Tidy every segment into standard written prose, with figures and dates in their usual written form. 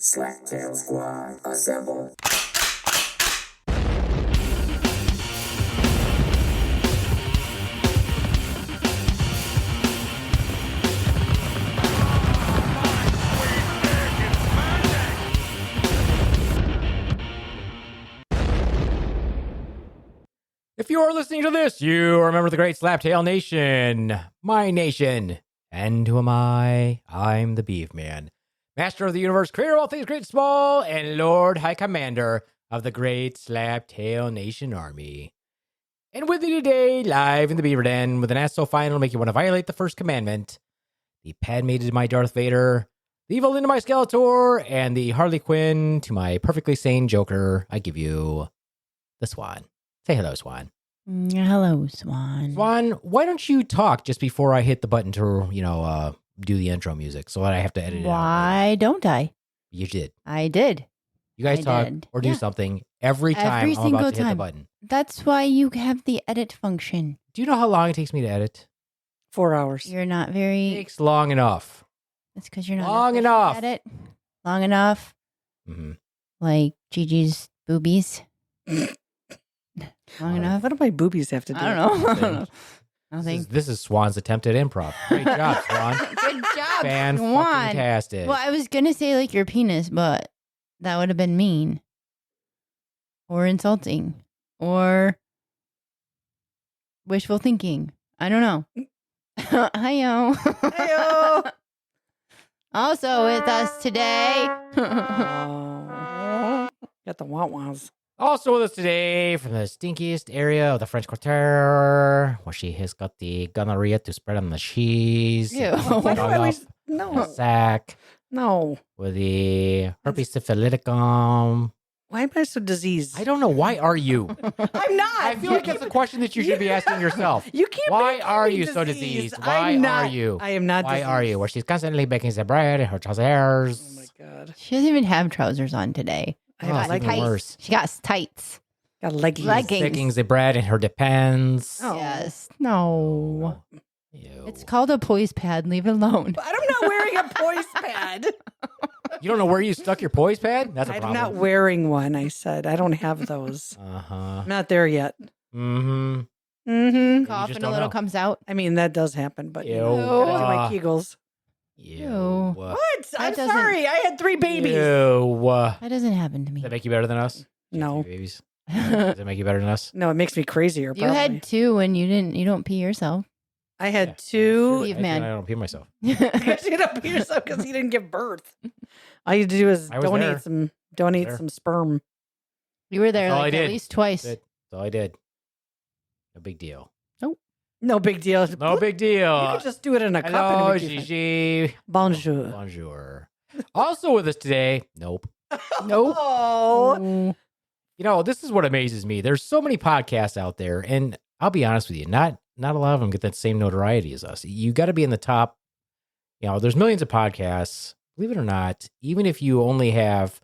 Slaptail Sqad, assemble. If you are listening to this, you remember the great Slaptail Nation, my nation. And who am I? I'm the Beaveman, master of the universe, creator of all things great and small, and Lord High Commander of the great Slaptail Nation Army. And with you today, live in the Beaver Den, with an ass so fine it'll make you want to violate the first commandment, the Padme to my Darth Vader, the evil into my Skeletor, and the Harley Quinn to my perfectly sane Joker, I give you the Swan. Say hello, Swan. Hello, Swan. Swan, why don't you talk just before I hit the button to, do the intro music so that I have to edit it out? Why don't I? You did. I did. You guys I talk did. or do Yeah. something every time I'm single about to hit the time. button. That's why you have the edit function. Do you know how long it takes me to edit? 4 hours. You're not It very. takes long enough. It's because you're not Long efficient enough. at it. Long enough. Mm-hmm. Like Gigi's boobies. Long enough. What do my boobies have to do? I don't know. I Things. don't know. I don't think. This is Swan's attempt at improv. Great job, Swan. Good job, Fan Swan. fucking tastic. Well, I was gonna say like your penis, but that would have been mean, or insulting, or wishful thinking. I don't know. Hiyoo. Hiyoo. Also with us today. Oh. Got the want-wants. Also with us today from the stinkiest area of the French Quarter, where she has got the gonorrhea to spread on the cheese. Ew. Why do I always... in a No. sack No. with the herpes syphiliticum. Why am I so diseased? I don't know. Why are you? I'm not. I feel like that's a question that you should be asking yourself. You can't Why make are me you so diseased? I'm Why not- are you? I am not Why diseased. are you? Where she's constantly baking the bread in her trousers. Oh my God. She doesn't even have trousers on today. I Oh, have it's like even tights. worse. She got tights. got leggings. Leggings. Baking the bread in her depends. Oh. Yes. No. Ew. It's called a poise pad. Leave it alone. I'm not wearing a poise pad. You don't know where you stuck your poise pad? That's a I'm problem. not wearing one, I said. I don't have those. Uh-huh. I'm not there yet. Mm-hmm. Mm-hmm. Cough just and a don't little know. comes out. I mean, that does happen, but you Ew. know, gotta do my Kegels. Ew. What? I'm doesn't- sorry. I had 3 babies. Ew. That doesn't happen to me. Does that make you better than us? No. Two babies. Does that make you better than us? No, it makes me crazier. You Probably. had 2 and you don't pee yourself. I had Yeah, 2. Steve, I man. don't pee myself. You don't pee yourself because he didn't give birth. All you do is I was there. donate There. some sperm. You were there That's all like I at did. least twice. That's all I did. No big deal. No big deal. No big You deal. could just do it in a cup. and Hello, it would be fine. Gigi. Bonjour. Bonjour. Also with us today, nope. Nope. Oh. You know, this is what amazes me. There's so many podcasts out there, and I'll be honest with you, not a lot of them get that same notoriety as us. You got to be in the top. You know, there's millions of podcasts. Believe it or not, even if you only have,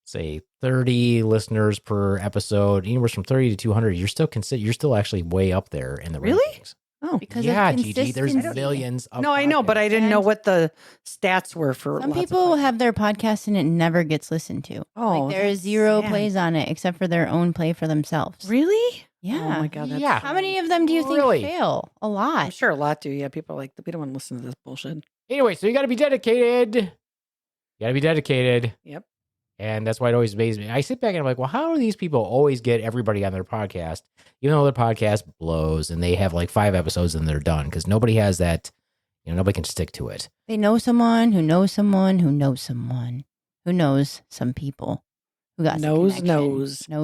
say, 30 listeners per episode, anywhere from 30 to 200, you're still actually way up there in the Really? rankings. Oh. Because Yeah, of Gigi, there's consistency. millions of No, I know, but I didn't know And- what the stats were for. Some lots of people podcasts. have their podcast and it never gets listened to. Oh, Like there is that's 0 sad. plays on it except for their own play for themselves. Really? Yeah. Oh my God. That's Yeah. How many of them do you think Really? fail? A I'm lot. sure a lot do. Yeah, people are like, we don't want to listen to this bullshit. Anyway, so you got to be dedicated. You got to be dedicated. Yep. And that's why it always amazes me. I sit back and I'm like, well, how do these people always get everybody on their podcast, even though their podcast blows and they have like 5 episodes and they're done? Because nobody has that, nobody can stick to it. They know someone who knows someone who knows someone who knows some people who got some Knows, connection.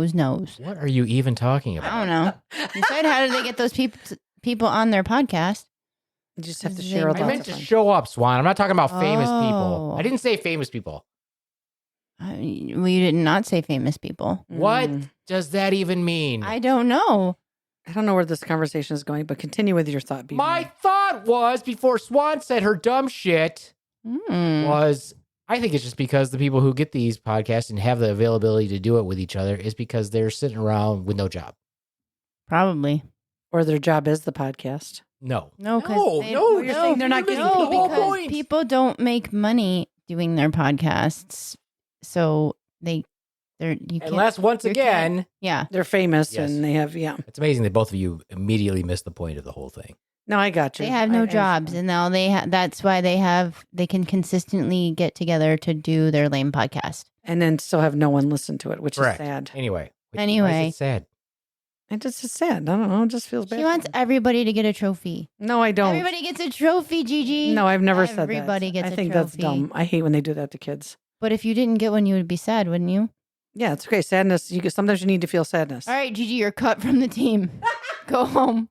knows. What are you even talking about? I don't know. You said, how did they get those people on their podcast? You just have to They share with know. I lots meant of to friends. show up, Swan. I'm not talking about famous people. Oh. I didn't say famous people. Well, you did not say famous people. What Mm. does that even mean? I don't know. I don't know where this conversation is going, but continue with your thought. Beaveman. My thought was, before Swan said her dumb shit, Mm. was I think it's just because the people who get these podcasts and have the availability to do it with each other is because they're sitting around with no job. Probably. Or their job is the podcast. No. No, because No, you're saying they're not getting no, paid. because people don't make money doing their podcasts so they're you can't. Unless once you again, can't- yeah. They're famous Yes. and they have, it's amazing that both of you immediately missed the point of the whole thing. No, I got you. They have I no understand. jobs, and now that's why they can consistently get together to do their lame podcast. And then still have no one listen to it, which Correct. is sad. Anyway. Why Anyway. is it sad? It just is sad. I don't know. It just feels bad. She for wants them. everybody to get a trophy. No, I don't. Everybody gets a trophy, Gigi. No, I've never said that. Everybody gets I a think that's trophy. dumb. I hate when they do that to kids. But if you didn't get one, you would be sad, wouldn't you? Yeah, it's okay. Sadness. Sometimes you need to feel sadness. All right, Gigi, you're cut from the team. Go home.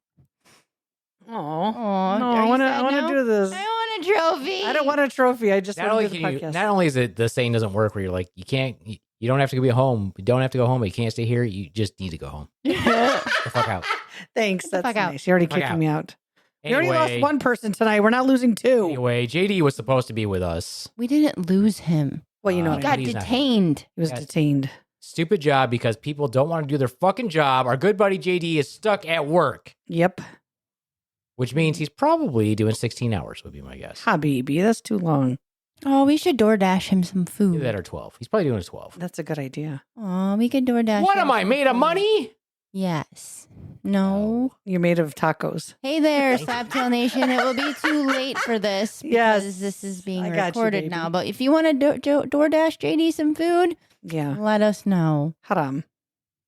Oh, Aw, no, are I you want to. sad I want now? to do this. I want a trophy. I don't want a trophy. I just Not want only, to do can the you, podcast. not only is it the saying doesn't work where you're like, you don't have to be home. You don't have to go home, but you can't stay here. You just need to go home. Get the fuck out. Thanks. Get the That's fuck out. nice. You already Fuck kicked out. me out. You already lost Anyway, one person tonight. We're not losing two. anyway, JD was supposed to be with us. We didn't lose him. Well, you know Uh, He what I got mean. he's not. detained. He was Yes. detained. Stupid job because people don't want to do their fucking job. Our good buddy JD is stuck at work, Yep. which means he's probably doing 16 hours, would be my guess. Habibi, that's too long. Oh, we should DoorDash him some Either food. that or 12. He's probably doing 12. That's a good idea. Oh, we could DoorDash What him am I, some made of food. money? Yes. No. You're made of tacos. Hey there, Thank you. Slaptail Nation. It will be too late for this because Yes. this is being I got you, recorded baby. now. But if you want to DoorDash JD some food, Yeah. let us know. Haram.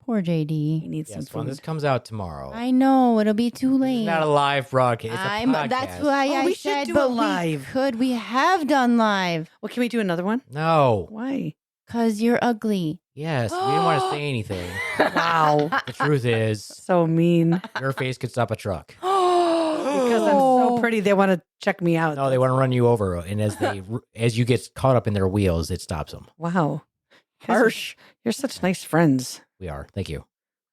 Poor He JD. needs Yes, some when food. this comes out tomorrow. I know it'll be too This late. is not a live broadcast. It's a podcast. That's why Oh, I we should said, do but a live. we could. We have done live Well, can we do another one? No. Why? because you're ugly. Yes, we didn't want to say anything. Wow. The truth is, So mean. your face could stop a truck. Because I'm so pretty, they want to check me out. No, they want to run you over, and as you get caught up in their wheels, it stops them. Wow. Harsh. You're such nice friends. We are. Thank you.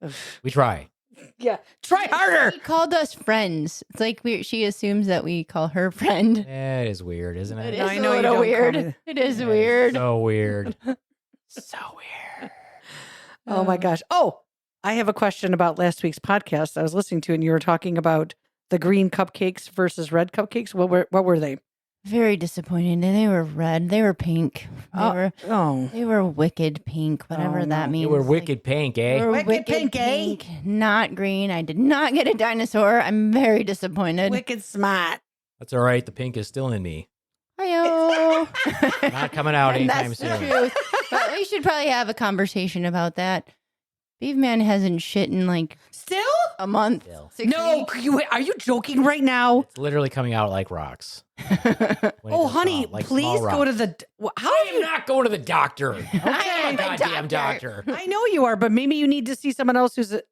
Ugh. We try. Yeah. Try harder. She called us friends. It's like she assumes that we call her friend. It is weird, isn't it? It No, is I a know you little don't call weird. me- It is Yeah, weird. So weird. So weird. Oh my gosh. Oh, I have a question about last week's podcast I was listening to, and you were talking about the green cupcakes versus red cupcakes. What were they? Very disappointing. They were red. They were pink. Oh. They were wicked pink, whatever Oh, that no. means. You were Like, wicked pink, eh? they were Wicked pink, eh? not green. I did not get a dinosaur. I'm very disappointed. Wicked smart. That's all right. The pink is still in me. Hi-yo. Not coming out And anytime that's the soon. truth. But we should probably have a conversation about that. Beaveman hasn't shit in like Still? a month. Still. 6 No, weeks. are you joking right now? It's literally coming out like rocks. When it Oh, does honey, come out, like please small go to rocks. the. How I are am you? not going to the doctor. I am a Goddamn doctor. doctor. I know you are, but maybe you need to see someone else who's a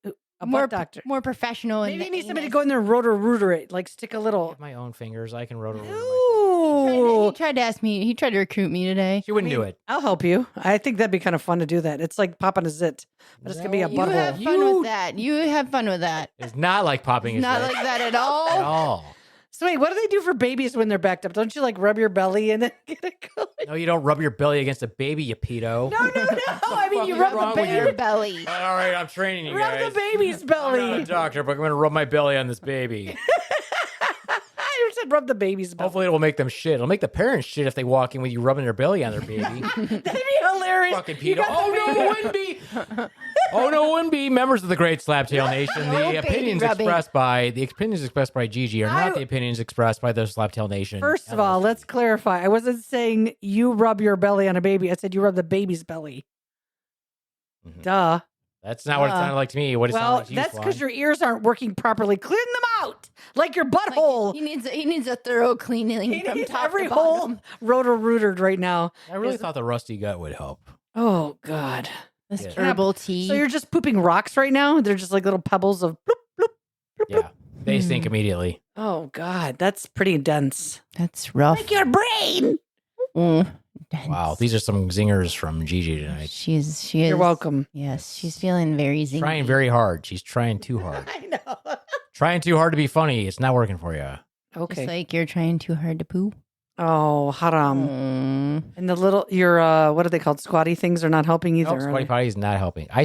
more butt doctor. more professional. Maybe in you the need somebody to anus. go in there and rotor it, like stick a I little. have my own fingers. I can rotor myself. He Ooh. tried to ask me. He tried to recruit me today. She wouldn't do it. I'll help you. I think that'd be kind of fun to do that. It's like popping a zit, but it's gonna be a No, You butthole. have fun with that. You have fun with that. It's not like popping his Not head like that at at all. all. So wait, what do they do for babies when they're backed up? Don't you like rub your belly and then get it going? No, you don't rub your belly against a baby, you pedo. No. I mean, fuck you is rub wrong the with Your baby. belly. All right, I'm training you Rub guys. the baby's I'm not a belly. doctor, but I'm going to rub my belly on this baby. I said rub the baby's belly. Hopefully, it'll make them shit. It'll make the parents shit if they walk in with you rubbing their belly on their baby. That'd be hilarious. Fucking You pedo. got the Oh, no, baby- it wouldn't be. Oh, no, it wouldn't be. Members of the Great Slaptail Nation, No the baby opinions rubbing. expressed by Gigi are not the opinions expressed by the Slaptail Nation. First of all, LLC. let's clarify. I wasn't saying you rub your belly on a baby. I said you rub the baby's belly. Mhm. Duh. That's not what it sounded like to me. What it sounded Well, like to you, that's Swan. because your ears aren't working properly. Clean them out like your Like, butthole. he needs a thorough cleaning He from needs top every to hole bottom. rotor-rootered right now. I really Is- thought the rusty gut would help. Oh God. This Yeah. herbal tea. So you're just pooping rocks right now? They're just like little pebbles of bloop, bloop, bloop, bloop. Yeah, they stink immediately. Oh God, that's pretty dense. That's rough. Like your brain. Dense. Wow, these are some zingers from Gigi tonight. She is. You're welcome. Yes, she's feeling very zingy. Trying very hard. She's trying too hard. I know. Trying too hard to be funny. It's not working for you. Just Okay. like you're trying too hard to poo. Oh, haram. And the little your what are they called? Squatty things are not helping either. Nope, are Squatty they? Potty is not helping. I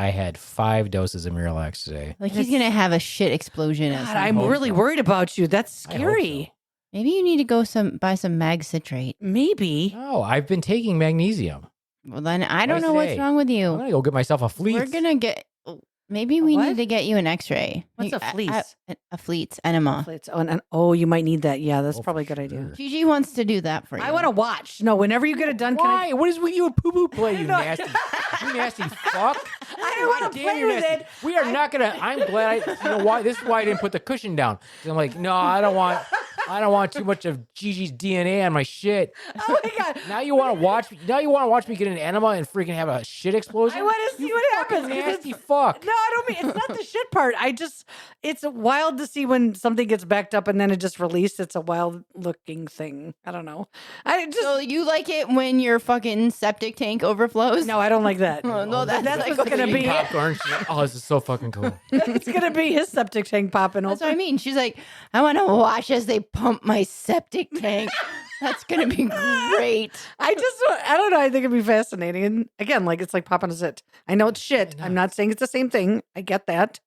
had 5 doses of Miralax today. Like he's gonna have a shit explosion. At God, some I'm point. really worried about you. That's I hope scary. Maybe you need to go buy some mag citrate. Maybe. No, I've been taking magnesium. Well, then I don't Twice know a what's day. wrong with I'm you. gonna go get myself a fleece. We're gonna get. Maybe we what? need to get you an X-ray. What's a fleece? A fleece enema. You might need that. Yeah, that's Oh, probably a for good idea. sure. Gigi wants to do that for you. I want to watch. No, whenever you get it done, Why? What is with you and poo poo play? You know. nasty, you nasty fuck. I don't want God to damn, play you're with nasty. it. We are not gonna. I'm glad. You know why? This is why I didn't put the cushion down. 'Cause I'm like, no, I don't want too much of Gigi's DNA on my shit. Oh my god! Now you want to watch? Now you want to watch me get an enema and freaking have a shit explosion? I want to see what happens. 'cause Nasty it's- fuck. No, I don't mean it's not the shit part. It's wild to see when something gets backed up and then it just released. It's a wild looking thing. I don't know. So you like it when your fucking septic tank overflows? No, I don't like that. Oh, no, that's That's like what's gonna be. Popcorn. She's like, oh, this is so fucking cool. It's gonna be his septic tank popping That's open. what I mean. She's like, I want to watch as they pump my septic tank. That's gonna be great. I don't know. I think it'd be fascinating. And again, like it's like popping a zit. I know it's shit. I'm not saying it's the same thing. I get that.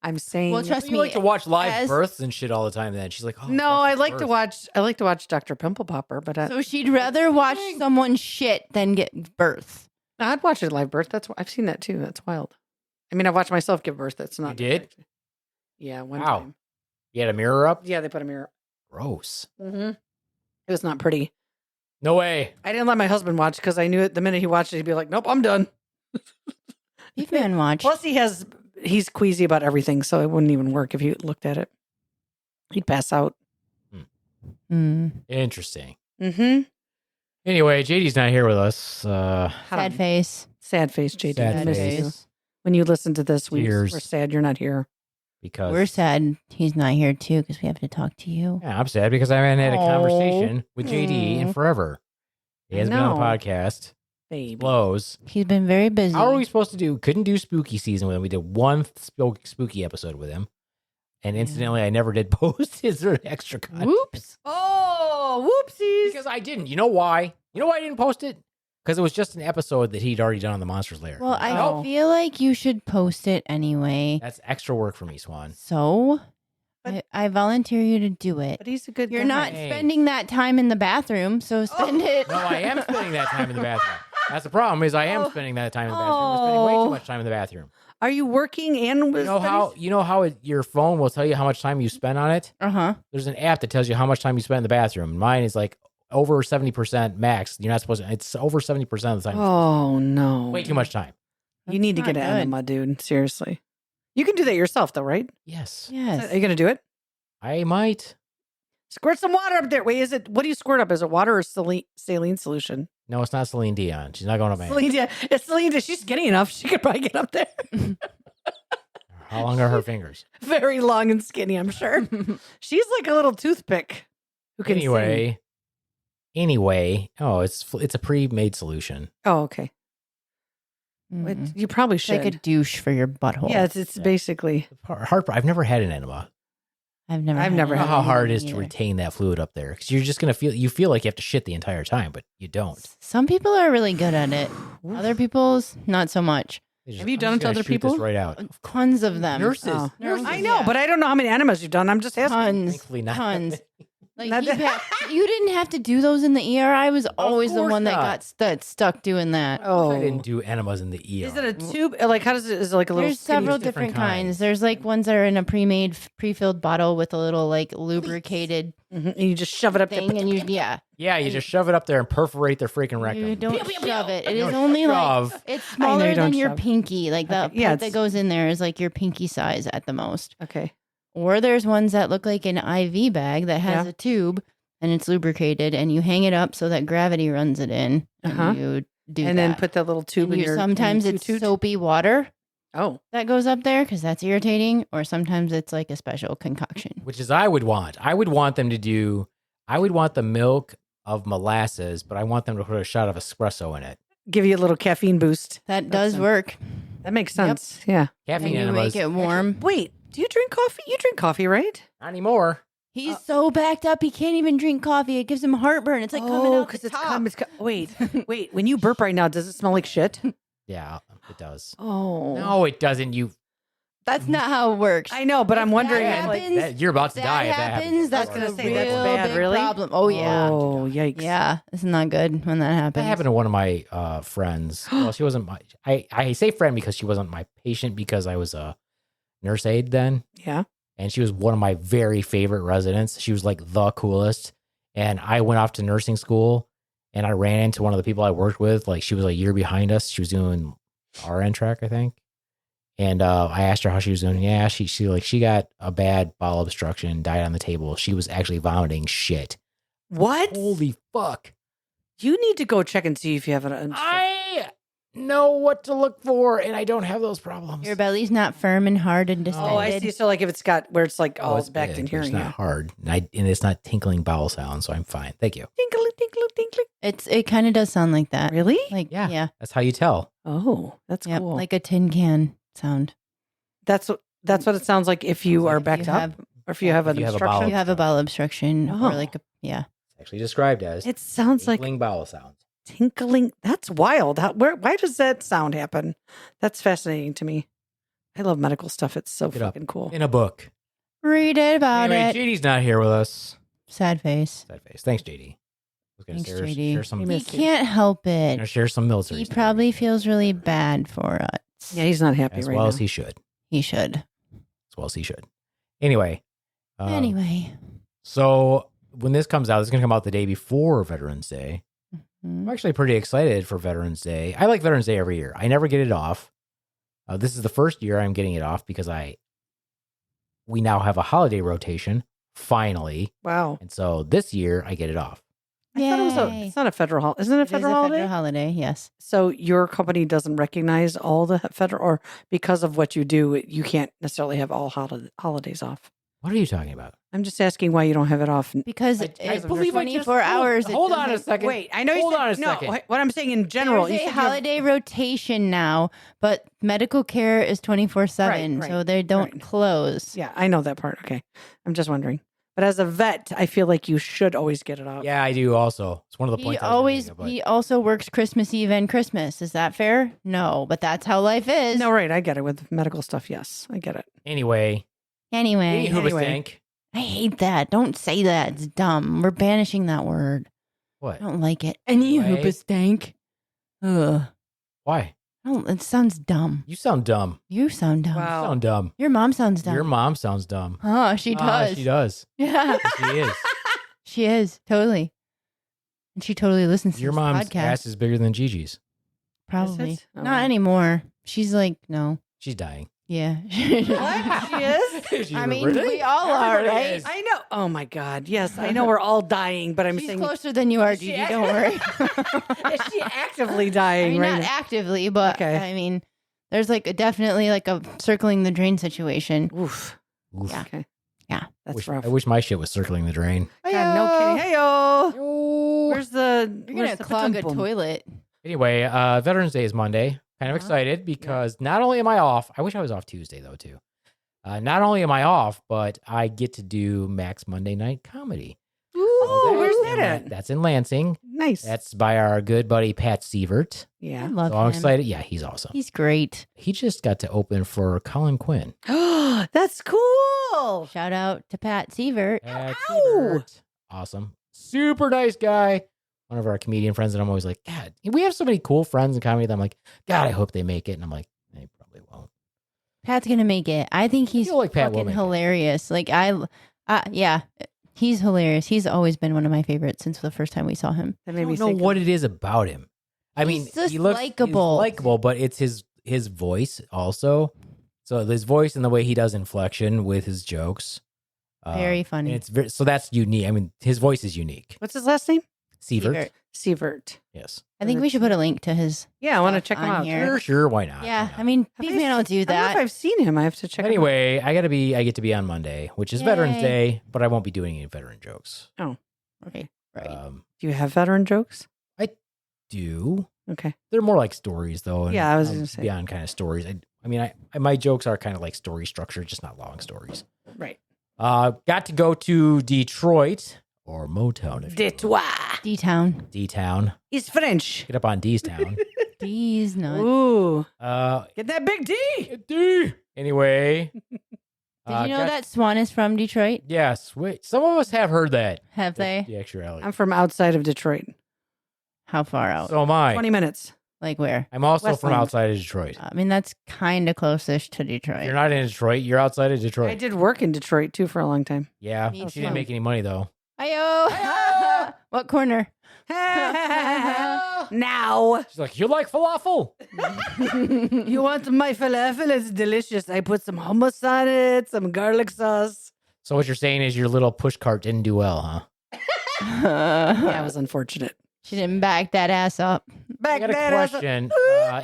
I'm saying Well, trust You me. like to watch live as- births and shit all the time. Then she's like, oh, no, watch I the like to birth. watch. I like to watch Dr. Pimple Popper, but So she'd rather watch someone shit than get birth. I'd watch a live birth. I've seen that too. That's wild. I mean, I've watched myself give birth. That's not. You did? Yeah, one Wow. time. You had a mirror up? Yeah, they put a mirror. Gross. Mm-hmm. It was not pretty. No way. I didn't let my husband watch because I knew it the minute he watched it, he'd be like, "Nope, I'm done." Beefman watch. Plus, he's queasy about everything, so it wouldn't even work if he looked at it. He'd pass out. Mm. Interesting. Mm-hmm. Anyway, JD's not here with us. Sad face. Sad face, JD. Sad I miss face. you. When you listen to this, we're Tears. sad you're not here. Because We're sad he's not here too because we have to talk to you. Yeah, I'm sad because I haven't had a Aw. conversation with JD in forever. He I hasn't been on the know. podcast. Baby. Blows. He's been very busy. How are we supposed to do? Couldn't do spooky season with him. We did one spooky episode with him. And incidentally, I never did post his extra content. Whoops. Oh, whoopsies. Because I didn't. You know why? You know why I didn't post it? Because it was just an episode that he'd already done on the Monsters Lair. Well, I Oh. feel like you should post it anyway. That's extra work for me, Swan. So But- I volunteer you to do it. But he's a good You're guy. not Hey. spending that time in the bathroom, so spend it. No, I am spending that time in the bathroom. That's the problem. Is I am spending that time in the bathroom. I'm spending way too much time in the bathroom. Are you working and You know how your phone will tell you how much time you spend on it? Uh-huh. There's an app that tells you how much time you spend in the bathroom. Mine is like over 70% max. You're not supposed to. It's over 70% of the time. Oh no. Way too much time. You need to That's get an not good. enema, dude. Seriously. You can do that yourself though, right? Yes. Yes. Are you gonna do it? I might. Squirt some water up there. Wait, what do you squirt up? Is it water or saline solution? No, it's not Celine Dion. She's not going to my Celine Dion. It's Celine Dion. She's skinny enough. She could probably get up there. How long are her fingers? Very long and skinny, I'm sure. She's like a little toothpick who can sing. Anyway. Oh, it's a pre-made solution. Oh, okay. Mm-mm. You probably It's should. like a douche for your butthole. yeah, it's basically. I've never had an enema. I've never I've had never I know it how hard it is either. to retain that fluid up there because you're just gonna feel like you have to shit the entire time, but you don't. Some people are really good at it. Other people's not so much. Have you done it to other This people? right out. Tons of them. Nurses. Oh. Nurses, I know, yeah. but I don't know how many enemas you've done. I'm just asking. Tons. Thankfully not. Tons. Like Not you didn't have to do those in the ER. I was always the course one that not. got stuck doing that. Oh, I didn't do enemas in the ER. Is it a tube? Like, how does it? Is it like a little? There's skinny- several different different kinds. kinds. There's like ones that are in a pre-filled bottle with a little like lubricated Mhm, and you just shove it up thing, there. and yeah, Yeah, you just shove it up there and perforate their freaking rectum. you don't shove it. It You is don't only shove. like it's I know smaller you than don't your shove. pinky. Like the Okay, yeah, part that it's- goes in there is like your pinky size at the most. Okay. Or there's ones that look like an IV bag that has Yeah. a tube and it's lubricated, and you hang it up so that gravity runs it in. Uh-huh. And you do And that. then put that little tube And in you- your. sometimes in it's toot. soapy water Oh, that goes up there because that's irritating, or sometimes it's like a special concoction. Which is I would want. I would want them to do. I would want the milk of molasses, but I want them to put a shot of espresso in it. give you a little caffeine boost. That does sense. work. That makes Yep. sense. Yeah. Caffeine And you enemas. make it warm. Wait, do you drink coffee? You drink coffee, right? Not anymore. He's so backed up he can't even drink coffee. It gives him heartburn. It's like coming out the top. Wait, wait. When you burp right now, does it smell like shit? Yeah, it does. Oh No, it doesn't. You That's not how it works. I know, but I'm wondering that if happens, you're about to That die if that happens. That's I was a gonna say, that's real bad, big really? problem. Oh yeah. Oh, yikes. Yeah, it's not good when that happens. That happened to one of my friends. Well, she wasn't my. I say friend because she wasn't my patient because I was a nurse aide then, Yeah. and she was one of my very favorite residents. She was like the coolest, and I went off to nursing school, and I ran into one of the people I worked with. Like she was a year behind us. She was doing RN track, I think. And I asked her how she was doing. Yeah, she got a bad bowel obstruction, died on the table. She was actually vomiting shit. What? Holy fuck. You need to go check and see if you have an. I know what to look for, and I don't have those problems. Your belly's not firm and hard and distended. Oh, I see. So like if it's got where it's like it's backed big, in but here. It's not hard, and it's not tinkling bowel sounds, so I'm fine. Thank you. Tinkle, tinkle, tinkle. It kind of does sound like that. Really? Like Yeah. yeah. That's how you tell. Oh, that's Yep, cool. like a tin can sound. That's what it sounds like if you are If backed you up, have- or if you have an If you have a obstruction. bowel You have a bowel obstruction Oh. or like a It's actually described as It sounds like tinkling bowel sounds. tinkling. That's wild. Why does that sound happen? That's fascinating to me. I love medical stuff. It's so Look it up. fucking cool. In a book. Read it about Anyway, it. JD's not here with us. Sad face. Sad face. Thanks, JD. I was going Thanks, to JD. share some. We He miss you. can't help Gonna it. share some military. He stuff. probably feels really bad for us. Yeah, he's not happy as right well now. as he should. He should. As well as he should. Anyway. Anyway. So when this comes out, it's going to come out the day before Veterans Day. I'm actually pretty excited for Veterans Day. I like Veterans Day every year. I never get it off. This is the first year I'm getting it off because we now have a holiday rotation, finally. Wow. And so this year I get it off. I thought it was Yay. it's not a federal holiday. Isn't it a It is federal holiday? federal holiday, yes. So your company doesn't recognize all the federal, or because of what you do, you can't necessarily have all holidays off. What are you talking about? I'm just asking why you don't have it off. Because I it's believe I just 24 told- hours. hold on a doesn't- second. Wait, I know you Hold said on a no. second. What I'm saying in general, There's you a said you have- holiday rotation now, but medical care is 24/7, Right, so they don't right. close. Yeah, I know that part. Okay, I'm just wondering. But as a vet, I feel like you should always get it off. Yeah, I do also. It's one of the He points. I was gonna always make, but- he also works Christmas Eve and Christmas. Is that fair? No, but that's how life is. No, right. I get it with medical stuff. Yes, I get it. Anyway. Anyway, Hoobastank. I hate that. Don't say that. It's dumb. We're banishing that word. What? I don't like it. Any Why? hoobastank. Ugh. Why? It sounds dumb. You sound dumb. You sound dumb. You Wow. sound dumb. Your mom sounds dumb. Your mom sounds dumb. Oh, she Ah, does. she does. Yeah, She is. she is. Totally. And she totally listens to Your this mom's podcast. ass is bigger than Gigi's. Probably. Is it? Oh. Not anymore. She's like, no. She's dying. Yeah. What? She is? She's I mean, really? we all are, Everybody right? is. I know. Oh my God. Yes, I know we're all dying, but I'm She's saying, closer than you are, She Gigi. Don't worry. is she actively I dying mean, right not now? actively, but Okay. I mean, there's definitely a circling the drain situation. Oof. Oof. Yeah. Okay. Yeah. That's I rough. wish my shit was circling the drain. God, no kidding. Hey-o. Yo. Where's the? You're gonna clog a toilet. Anyway, Veterans Day is Monday. Kind of excited because not only am I off, I wish I was off Tuesday though too. Not only am I off, but I get to do Max Monday Night Comedy. Ooh, where's in that at? That's in Lansing. Nice. That's by our good buddy Pat Sievert. I Yeah. love So I'm him. excited. Yeah, he's awesome. He's great. He just got to open for Colin Quinn. That's cool. Shout out to Pat Sievert. Pat Ow! Sievert. Awesome. Super nice guy. One of our comedian friends, and I'm always like, God, we have so many cool friends in comedy that I'm like, God, I hope they make it. And I'm like, they probably won't. Pat's gonna make it. I think he's feel like Pat will fucking make it. hilarious. Yeah, he's hilarious. He's always been one of my favorites since the first time we saw him. That I made me don't know think what it is about him. I He's mean, just he looks likable. likable, but it's his voice also. So his voice and the way he does inflection with his jokes, Very funny. And it's so that's unique. I mean, his voice is unique. What's his last name? Sievert. Sievert. Yes. I think we should put a link to his. Yeah, I want to Stuff check him on out. here. Sure. Why not? Yeah, Why not? I mean, Have I Beaveman don't do I don't know if that. I've seen him. I have to check him out. Anyway, I get to be on Monday, which is Veterans Yay. Day, but I won't be doing any veteran jokes. Right. Do you have veteran jokes? Do Okay. they're more like stories though? And Yeah, I was I'll gonna say. be on kind of stories. I mean, my jokes are kind of like story structure, just not long stories. Right. Got to go to Detroit or Motown. If you will. Detroit. D-Town. D-Town. He's French. Get up on D's Town. D's nuts. Ooh, Uh, get that big D. D. Anyway. Did you know that Swan is from Detroit? Yes. Wait, some of us have heard that. Have they? The actuality. I'm from outside of Detroit. How far out? So am I. 20 minutes. Like where? I'm also from Westland. outside of Detroit. I mean, that's kind of close-ish to If Detroit. you're not in Detroit, you're outside of Detroit. I did work in Detroit too for a long time. Yeah. Me She too. didn't make any money though. Ayo! What corner? Now, She's like, you like falafel? you want my falafel? It's delicious. I put some hummus on it, some garlic sauce. So what you're saying is your little push cart didn't do well, huh? Yeah, it was unfortunate. She didn't back that ass up. I got a question.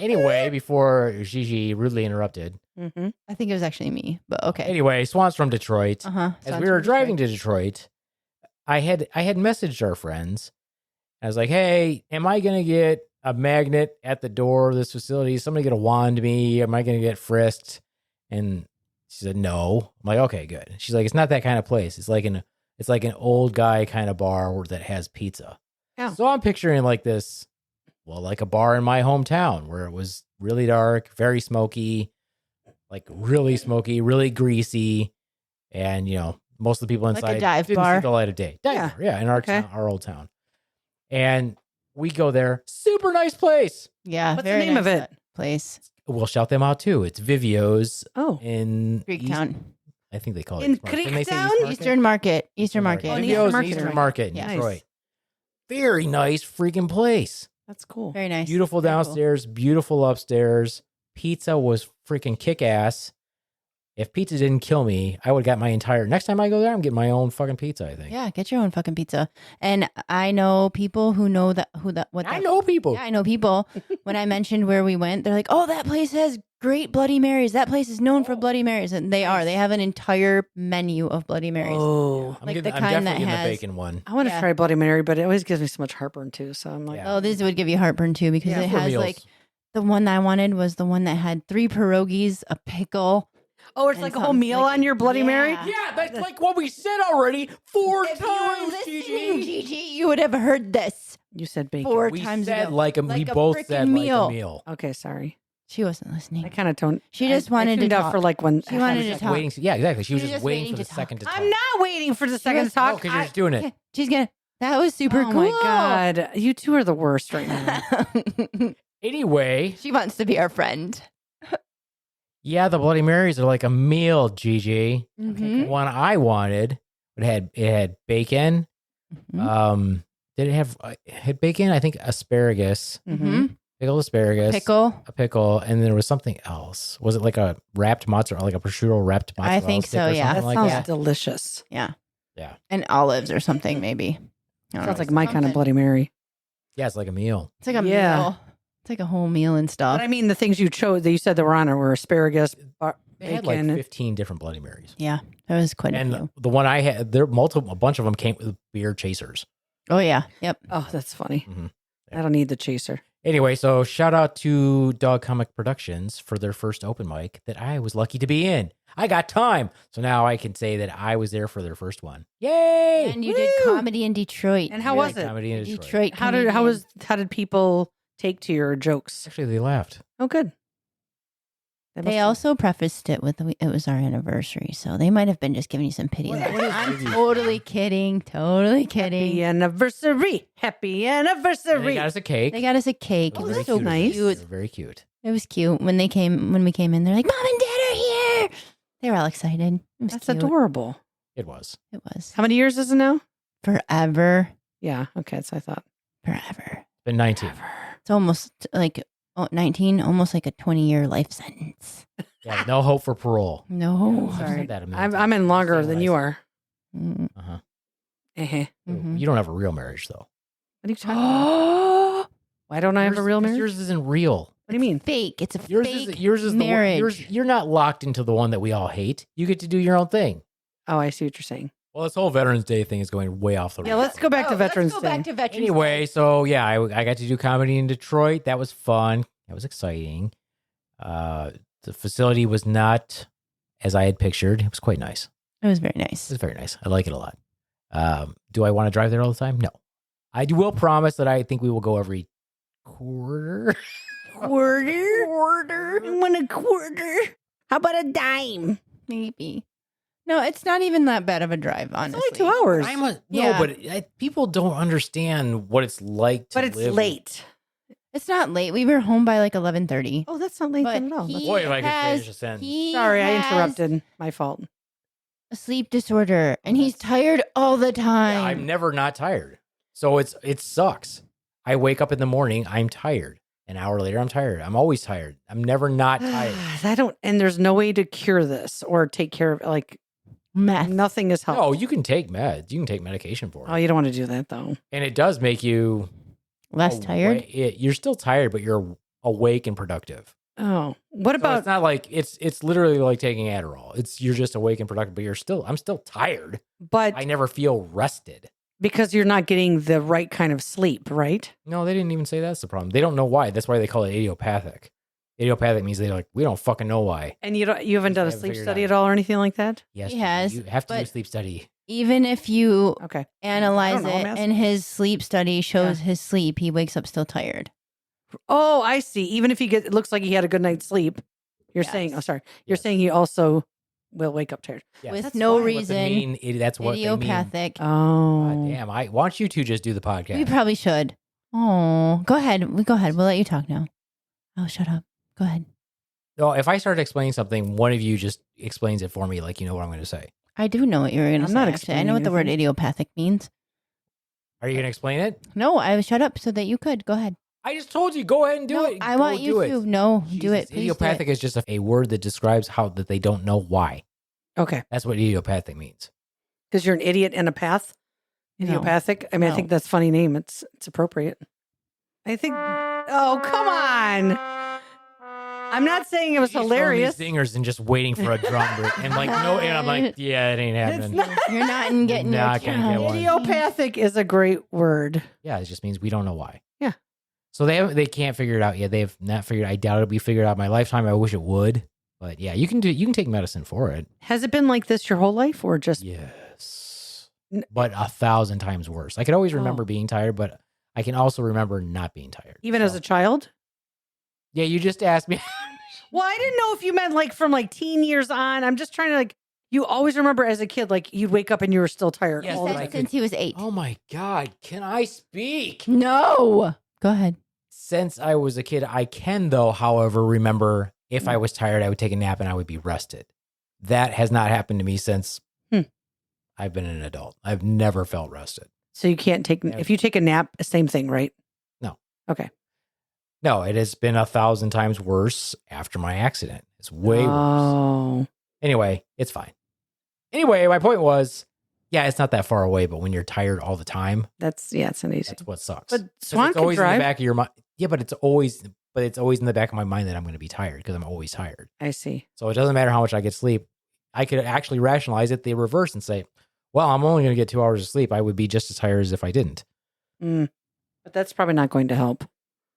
Anyway, before Gigi rudely interrupted. Mm-hmm. I think it was actually me, but okay. Anyway, Swan's from Detroit. Uh-huh. As we were driving to Detroit, I had messaged our friends. I was like, hey, am I going to get a magnet at the door of this facility? Is somebody going to wand me? Am I going to get frisked? And she said, no. I'm like, okay, good. She's like, it's not that kind of place. It's like an old guy kind of bar that has pizza. Yeah. So I'm picturing like this, well, like a bar in my hometown where it was really dark, very smoky, really greasy. And, you know, most of the people Like a inside dive didn't bar? see the light of day. Dive Yeah. bar, yeah, in our Okay. town, our old town. And we go there. Super nice place. Yeah. What's the very name of nice it? Place. We'll shout them out too. It's Vivio's Oh, in Greektown. I think they call it In East Market. Didn't they say Creektown? East Market? Eastern Market. Eastern Market. Oh, in Vivio's Eastern Market, Eastern right. Market in Yeah. Nice. Detroit. Very nice freaking place. that's cool. Very nice. Beautiful Very cool. downstairs, beautiful upstairs. Pizza was freaking kick ass. If pizza didn't kill me, I would got my entire. Next time I go there, I'm getting my own fucking pizza. I think. Yeah, get your own fucking pizza. And I know people who know what I that- know people. Yeah, I know people. When I mentioned where we went, they're like, "Oh, that place has great Bloody Marys. That place is known for Bloody Marys," and they are. They have an entire menu of Bloody Marys. Oh, I'm, like getting, the I'm kind definitely that getting has- the bacon one. I want to Yeah. try Bloody Mary, but it always gives me so much heartburn too. So I'm like, Yeah. Oh, this would give you heartburn too because Yeah, it For has meals. like the one that I wanted was the one that had 3 pierogies, a pickle. oh, it's and like a whole something meal like- on your Bloody Mary. Yeah. Yeah, that's like what we said already 4 If you were times, listening, Gigi. Gigi, you would have heard this You said bacon. 4 We times said ago. like a, we Like a both frickin' said meal. like a meal. Okay, sorry. She wasn't listening. I kind of don't. She just I wanted to tuned out talk. for like when She wanted to Just talk. waiting. Yeah, exactly. She was She was just just waiting waiting for the to talk. second to talk. I'm not waiting for the second to was- talk. because you're just doing it. Okay, she's gonna. That was super oh cool. my god, you two are the worst right now. Anyway, She wants to be our friend. yeah, the Bloody Marys are like a meal, Gigi. Mhm. The one I wanted, it had bacon. Mhm. Did it have it had bacon? I think asparagus, Mhm. pickled asparagus, Pickle. a pickle, and then there was something else. Was it like a wrapped mozzarella, like a prosciutto wrapped mozzarella? I think stick so, or yeah. That something sounds like that? delicious. Yeah. Yeah. And olives or something, maybe. I don't Sounds know. like my kind of Something. Bloody Mary. Yeah, it's like a meal. It's like a Yeah. meal. It's like a whole meal and stuff. But I mean, the things you chose that you said that were on it were asparagus, They had like bacon. 15 different Bloody Marys. Yeah, there was quite a And few. the one I had, a bunch of them came with beer chasers. Oh yeah, yep. Oh, that's funny. Mhm. I don't need the chaser. Anyway, so shout out to Dog Comic Productions for their first open mic that I was lucky to be in. I got time. So now I can say that I was there for their first one. Yay! And you did Woo! comedy in Detroit. And how Yeah, was it? Comedy in Detroit. Detroit. How comedian. did people take to your jokes? Actually, they laughed. Oh, good. That They must- also prefaced it with it was our anniversary, so they might have been just giving you some pity. What- there. what is I'm Vivi? totally kidding. Totally kidding. Happy anniversary! Happy And they anniversary! got us a cake. They got us a cake. It It was was very so cute. nice. cute. They were very cute. It was cute when we came in. They're like, "Mom and Dad are here." They were all excited. It was That's cute. adorable. It was. It was How many years is it now? forever, Yeah. Okay. That's what I thought. forever. Been 19. It's almost like 19, almost like a 20-year life sentence. Yeah, no hope for parole. No, I've Sorry. said that a million I'm in longer times. than you are. Mm. Uh-huh. Eh-heh. Mhm. You don't have a real marriage, though. What are you talking about? Why don't I have a Yours- real 'cause marriage? Yours isn't real. What do you mean? Fake. It's a Yours fake is yours is marriage. the one, you're not locked into the one that we all hate. You get to do your own thing. Oh, I see what you're saying. Well, this whole Veterans Day thing is going way off the Yeah, rails. let's go back to Veterans Let's go Day. back to Veterans Anyway, Day. so yeah, I got to do comedy in Detroit. That was fun. That was exciting. The facility was not as I had pictured. It was quite nice. It was very It nice. was very nice. I like it a lot. Do I want to drive there all the time? No. I will promise that I think we will go every quarter. want a quarter? How about a dime? Maybe. No, it's not even that bad of a drive, honestly. It's only 2 hours. Yeah. But people don't understand what it's like to But it's live. late. It's not late. We were home by like 11:30. Oh, that's not late But then at all. he Boy, if I could has- finish a sentence. he Sorry, I has interrupted. My fault. a sleep disorder, and he's tired all the time. Yeah, I'm never not tired. So it sucks. I wake up in the morning, I'm tired. An hour later, I'm tired. I'm always tired. I'm never not tired. And there's no way to cure this or take care of like Meth. nothing is helpful. No, you can take meds. You can take medication for it. Oh, you don't want to do that though. And it does make you Less tired. You're still tired, but you're awake and productive. Oh, what So about it's not like it's literally like taking Adderall. You're just awake and productive, but I'm still tired. but I never feel rested. because you're not getting the right kind of sleep, right? No, they didn't even say that's the problem. They don't know why. That's why they call it idiopathic. Idiopathic means they're like, we don't fucking know why. And you haven't done a haven't sleep figured study out. at all or anything like that? Yes, He has, You have to do a but- sleep study. Even if you Okay. analyze I don't know, I'm it asking. and his sleep study shows his sleep, he wakes up still tired. Oh, I see. Even if it looks like he had a good night's sleep, you're Yes. saying, oh, sorry. You're Yes. saying he also will wake up tired. Yes. With That's no what they reason. mean. That's what they mean. Idiopathic. Oh. God damn. Why don't you two just do the podcast? We probably should. Oh, go ahead. Go ahead. We'll let you talk now. Oh, shut up. Go ahead. No, if I start explaining something, one of you just explains it for me like you know what I'm going to say. I do know what you were going to I'm say. not Actually, I know what the explaining word idiopathic means. Are you going to explain it? No, I shut up so that you could. Go ahead. I just told you, go ahead and do No, it. I Go want do you it. to. No, do Jesus, it. Please do it. Idiopathic is just a word that describes how that they don't know why. Okay. That's what idiopathic means. Because you're an idiot and a path. No. Idiopathic. I mean, I No. think that's a funny name. It's appropriate. I think. Oh, come on. I'm not saying it was She's throwing these hilarious. singers and just waiting for a drum break. And like, no, and I'm like, yeah, it ain't It's happening. not. You're not in getting your Not gonna get one. Idiopathic is a great word. Yeah, it just means we don't know why. Yeah. So they can't figure it out yet. They have not figured. I doubt it'll be figured out in my lifetime. I wish it would, but yeah, you can take medicine for it. Has it been like this your whole life or just. Yes, but 1,000 times worse. I can always remember being tired, but I can also remember not being tired. Even So- as a child? yeah, you just asked me. Well, I didn't know if you meant like from like teen years on. I'm just trying to like, you always remember as a kid, like you'd wake up and you were still tired. Yes, all the but I time. could- Since he was 8. Oh my God, can I speak? No. Go ahead. Since I was a kid, I can, though, however, remember if I was tired, I would take a nap and I would be rested. That has not happened to me since I've been an adult. I've never felt rested. So you can't take, if you take a nap, same thing, right? No. Okay. No, it has been 1,000 times worse after my accident. It's way worse. Oh. Anyway, it's fine. Anyway, my point was, yeah, it's not that far away, but when you're tired all the time, That's it's not easy. that's what sucks. But 'Cause Swan it's can always in drive. the back of your mind. Yeah, but it's always in the back of my mind that I'm going to be tired because I'm always tired. I see. So it doesn't matter how much I get sleep. I could actually rationalize it the reverse and say, well, I'm only going to get 2 hours of sleep. I would be just as tired as if I didn't. Mm. But that's probably not going to help.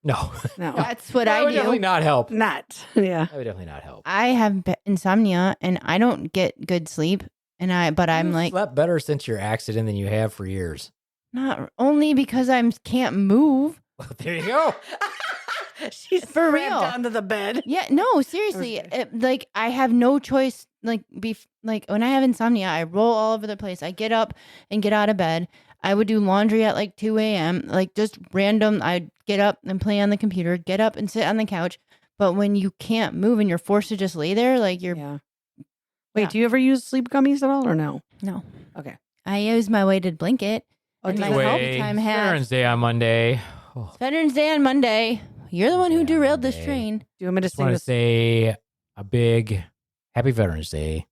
No. No. That's what That I would do. definitely not help. Not. Yeah. That would definitely not help. I have insomnia and I don't get good sleep. But I'm You've like, slept better since your accident than you have for years. not only because I can't move. There you go. She's For strapped real. onto the bed. Yeah, no, seriously. Like I have no choice. Like when I have insomnia, I roll all over the place. I get up and get out of bed. I would do laundry at like 2 a.m. Like just random. I'd get up and play on the computer, get up and sit on the couch. But when you can't move and you're forced to just lay there, like you're Yeah. Wait, Yeah. do you ever use sleep gummies at all or no? no. Okay. I use my weighted blanket. Oh, And do my you? help Anyway, time has- Veterans Day on Monday. Oh, Veterans Day on Monday. You're the one who Yeah, derailed this Monday. train. Do you want me to just sing want to this? say a big happy Veterans Day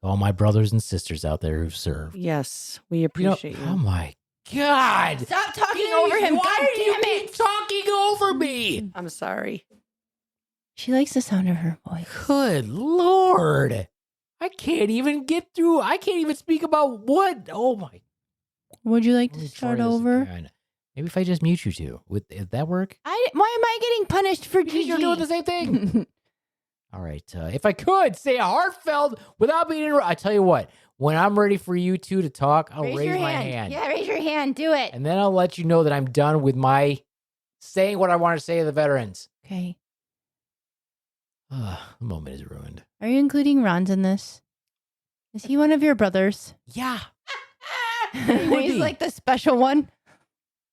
to all my brothers and sisters out there who've served. Yes, we You know, appreciate you. oh my God. Stop talking Dave, over him. Why God do you damn keep it. talking over me? I'm sorry. She likes the sound of her voice. Good Lord. I can't even get through. I can't even speak about what. Oh my. Would you like Let to me try start this over? again. Maybe if I just mute you two. Would that work? Why am I getting punished for Because Gigi? you're doing the same thing. All right. If I could say a heartfelt without being interrupted, I tell you what, when I'm ready for you two to talk, I'll raise your my hand. Yeah, raise your hand. Do it. And then I'll let you know that I'm done with my saying what I want to say to the veterans. Okay. The moment is ruined. Are you including Ron's in this? Is he one of your brothers? Yeah. He's be. like the special one.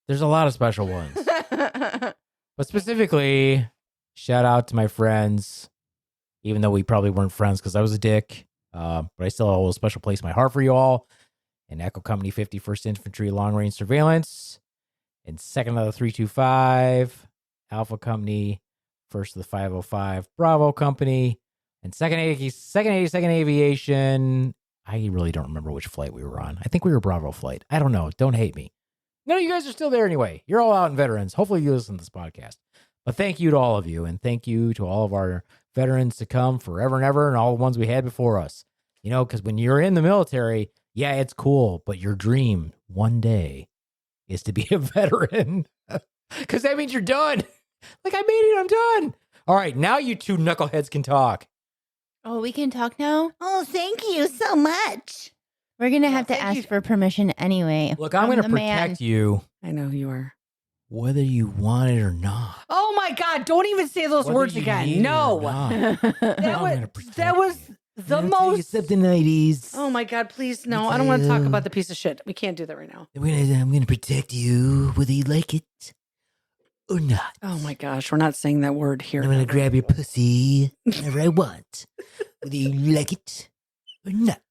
There's a lot of special ones. But specifically, shout out to my friends, even though we probably weren't friends because I was a dick. But I still hold a special place in my heart for you all. And Echo Company 51st Infantry Long Range Surveillance. And 2nd of the 325, Alpha Company, 1st of the 505, Bravo Company. And 2nd Aviation. I really don't remember which flight we were on. I think we were Bravo flight. I don't know. Don't hate me. No, you guys are still there anyway. You're all out and veterans. Hopefully you listen to this podcast. But thank you to all of you. And thank you to all of our veterans to come forever and ever and all the ones we had before us. You know, because when you're in the military, yeah, it's cool. But your dream one day is to be a veteran. Because that means you're done. Like, I made it. I'm done. All right. Now you two knuckleheads can talk. Oh, we can talk now? Oh, thank you so much. We're going to have to thank ask you. for permission anyway. Look, I'm going to the man. protect you I know you are. whether you want it or not. Oh my God! Don't even say those Whether words you again. need it or No, not. that I'm was gonna protect that was you. the I'm gonna tell you most. something, ladies. Oh my God! Please, no. I don't want to talk Yeah. about the piece of shit. We can't do that right now. I'm gonna protect you whether you like it or not. Oh my gosh, we're not saying that word here. I'm gonna grab your pussy whenever I want, whether you like it or not.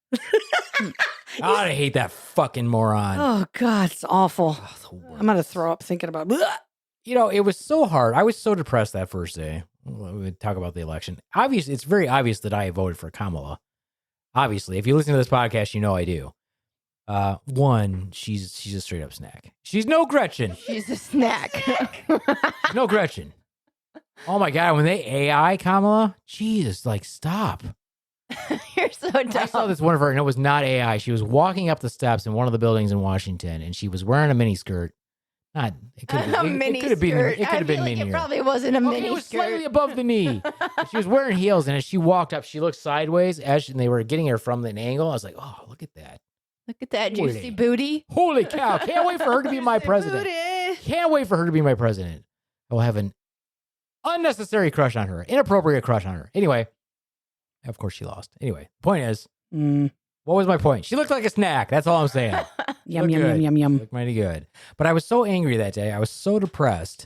God, I hate that fucking moron. Oh God, it's awful. Oh, the worst. I'm gonna throw up thinking about. You know, it was so hard. I was so depressed that first day. We would talk about the election. Obviously, it's very obvious that I voted for Kamala. Obviously, if you listen to this podcast, you know I do. One, she's a straight up snack. She's no Gretchen. She's a snack. No Gretchen. Oh my God, when they AI Kamala, Jesus, like stop. You're so dumb. I saw this one of her, and it was not AI. She was walking up the steps in one of the buildings in Washington, and she was wearing a miniskirt. Not it could have been. mini It could have been. skirt. It could I have been feel like minier. It probably wasn't a Okay, mini it was skirt. slightly above the knee. But she was wearing heels, and as she walked up, she looked sideways and they were getting her from an angle. I was like, "Oh, look at that! Look at that Holy. juicy booty. Holy cow! Can't wait for her to be my president. Can't wait for her to be my president. I will have an unnecessary crush on her, inappropriate crush on her. Anyway, of course she lost. Anyway, point is, what was my point? She looked like a snack. That's all I'm saying. Yum Look yum good. yum yum yum. Looked mighty good. But I was so angry that day. I was so depressed.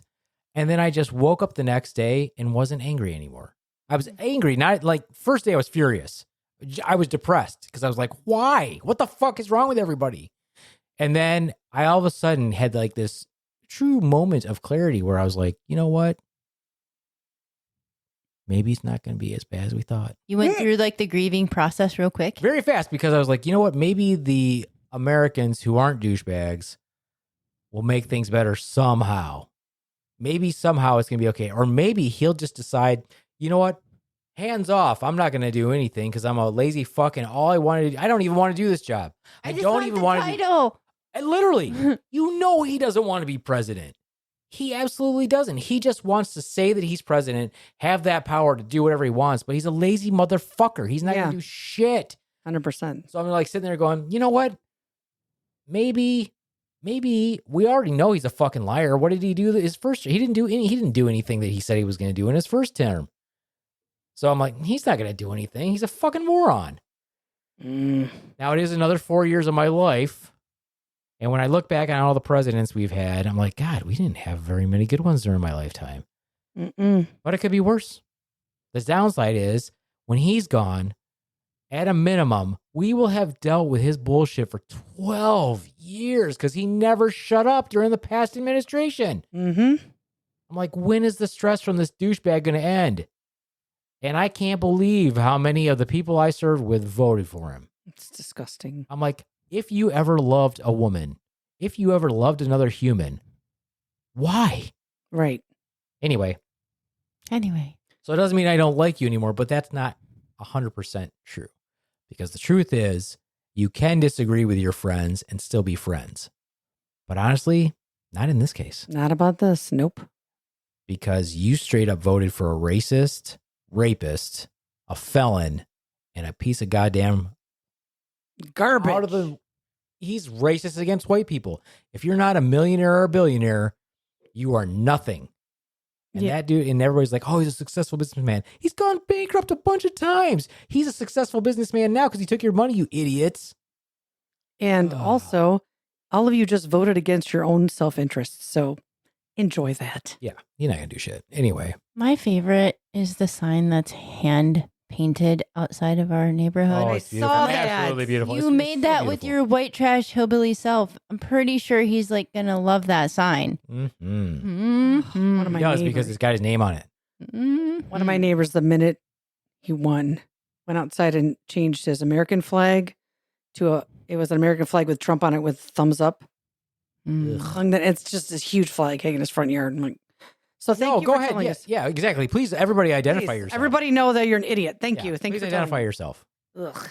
And then I just woke up the next day and wasn't angry anymore. I was angry. Not like first day I was furious. I was depressed because I was like, why? What the fuck is wrong with everybody? And then I all of a sudden had like this true moment of clarity where I was like, you know what? Maybe it's not going to be as bad as we thought. You went through like the grieving process real quick. Very fast because I was like, you know what? Maybe the Americans who aren't douchebags will make things better somehow. Maybe somehow it's going to be okay. Or maybe he'll just decide, you know what? Hands off. I'm not going to do anything because I'm a lazy fucking all I wanted to do. I don't even want to do this job. I just don't want even the want to do. title. Literally, you know he doesn't want to be president. He absolutely doesn't. He just wants to say that he's president, have that power to do whatever he wants, but he's a lazy motherfucker. He's not Yeah. going to do shit. 100%. So I'm like sitting there going, you know what? Maybe we already know he's a fucking liar. What did he do his first? He didn't do anything that he said he was going to do in his first term. So I'm like, he's not going to do anything. He's a fucking moron. Now it is another 4 years of my life. And when I look back on all the presidents we've had, I'm like, God, we didn't have very many good ones during my lifetime. But it could be worse. The downside is when he's gone, at a minimum, we will have dealt with his bullshit for 12 years because he never shut up during the past administration. I'm like, when is the stress from this douchebag going to end? And I can't believe how many of the people I served with voted for him. It's disgusting. I'm like, if you ever loved a woman, if you ever loved another human, why? Right. Anyway, Anyway, so it doesn't mean I don't like you anymore, but that's not 100% true. Because the truth is, you can disagree with your friends and still be friends. But honestly, not in this case. Not about this. Nope. Because you straight up voted for a racist, rapist, a felon, and a piece of goddamn Garbage. He's racist against white people. If you're not a millionaire or a billionaire, you are nothing. And Yeah. that dude, and everybody's like, oh, he's a successful businessman. He's gone bankrupt a bunch of times. He's a successful businessman now because he took your money, you idiots. And Ugh. also, all of you just voted against your own self-interest. So enjoy that. Yeah, you're not going to do shit. Anyway. My favorite is the sign that's hand painted outside of our neighborhood. I it's beautiful. saw that. Absolutely beautiful. You It's made so that with beautiful. your white trash hillbilly self. I'm pretty sure he's like gonna love that sign. Mm-hmm. One of He my does neighbors, because it's got his name on it. one of my neighbors, the minute he won, went outside and changed his American flag to it was an American flag with Trump on it with thumbs up. And then it's just this huge flag hanging in his front yard. I'm like, so thank you go for ahead. telling Yeah, us. yeah, exactly. Please, everybody identify Please, yourself. Everybody know that you're an idiot. Thank Yeah, you. Thank you please for identify telling me. yourself. Ugh.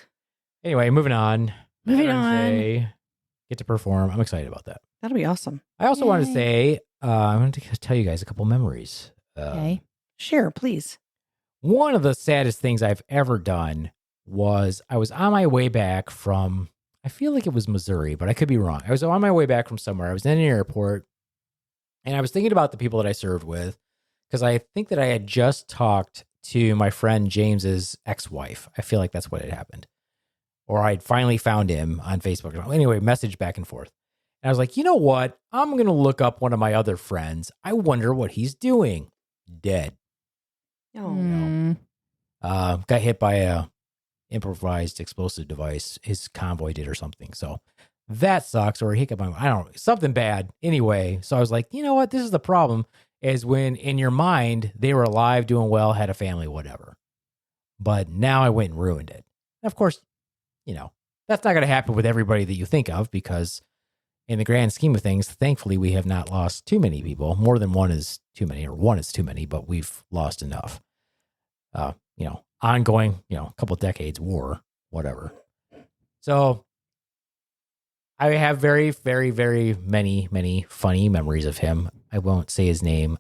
Anyway, moving on. Moving Veterans on. Day, get to perform. I'm excited about that. That'll be awesome. I also wanted to Yay. say, I wanted to tell you guys a couple memories. Okay. Share, please. One of the saddest things I've ever done was I was on my way back from, I feel like it was Missouri, but I could be wrong. I was on my way back from somewhere. I was in an airport and I was thinking about the people that I served with because I think that I had just talked to my friend James's ex-wife. I feel like that's what had happened. Or I'd finally found him on Facebook. Anyway, message back and forth. And I was like, you know what? I'm going to look up one of my other friends. I wonder what he's doing. Dead. Oh, Mm. Got hit by a improvised explosive device. His convoy did or something. So that sucks. Or he hit my, I don't know, something bad. Anyway, so I was like, you know what? This is the problem is when in your mind, they were alive, doing well, had a family, whatever. But now I went and ruined it. And of course, you know, that's not going to happen with everybody that you think of because in the grand scheme of things, thankfully, we have not lost too many people. More than one is too many, or one is too many, but we've lost enough. You know, ongoing, you know, a couple decades war, whatever. So I have very, very, very many funny memories of him. I won't say his name.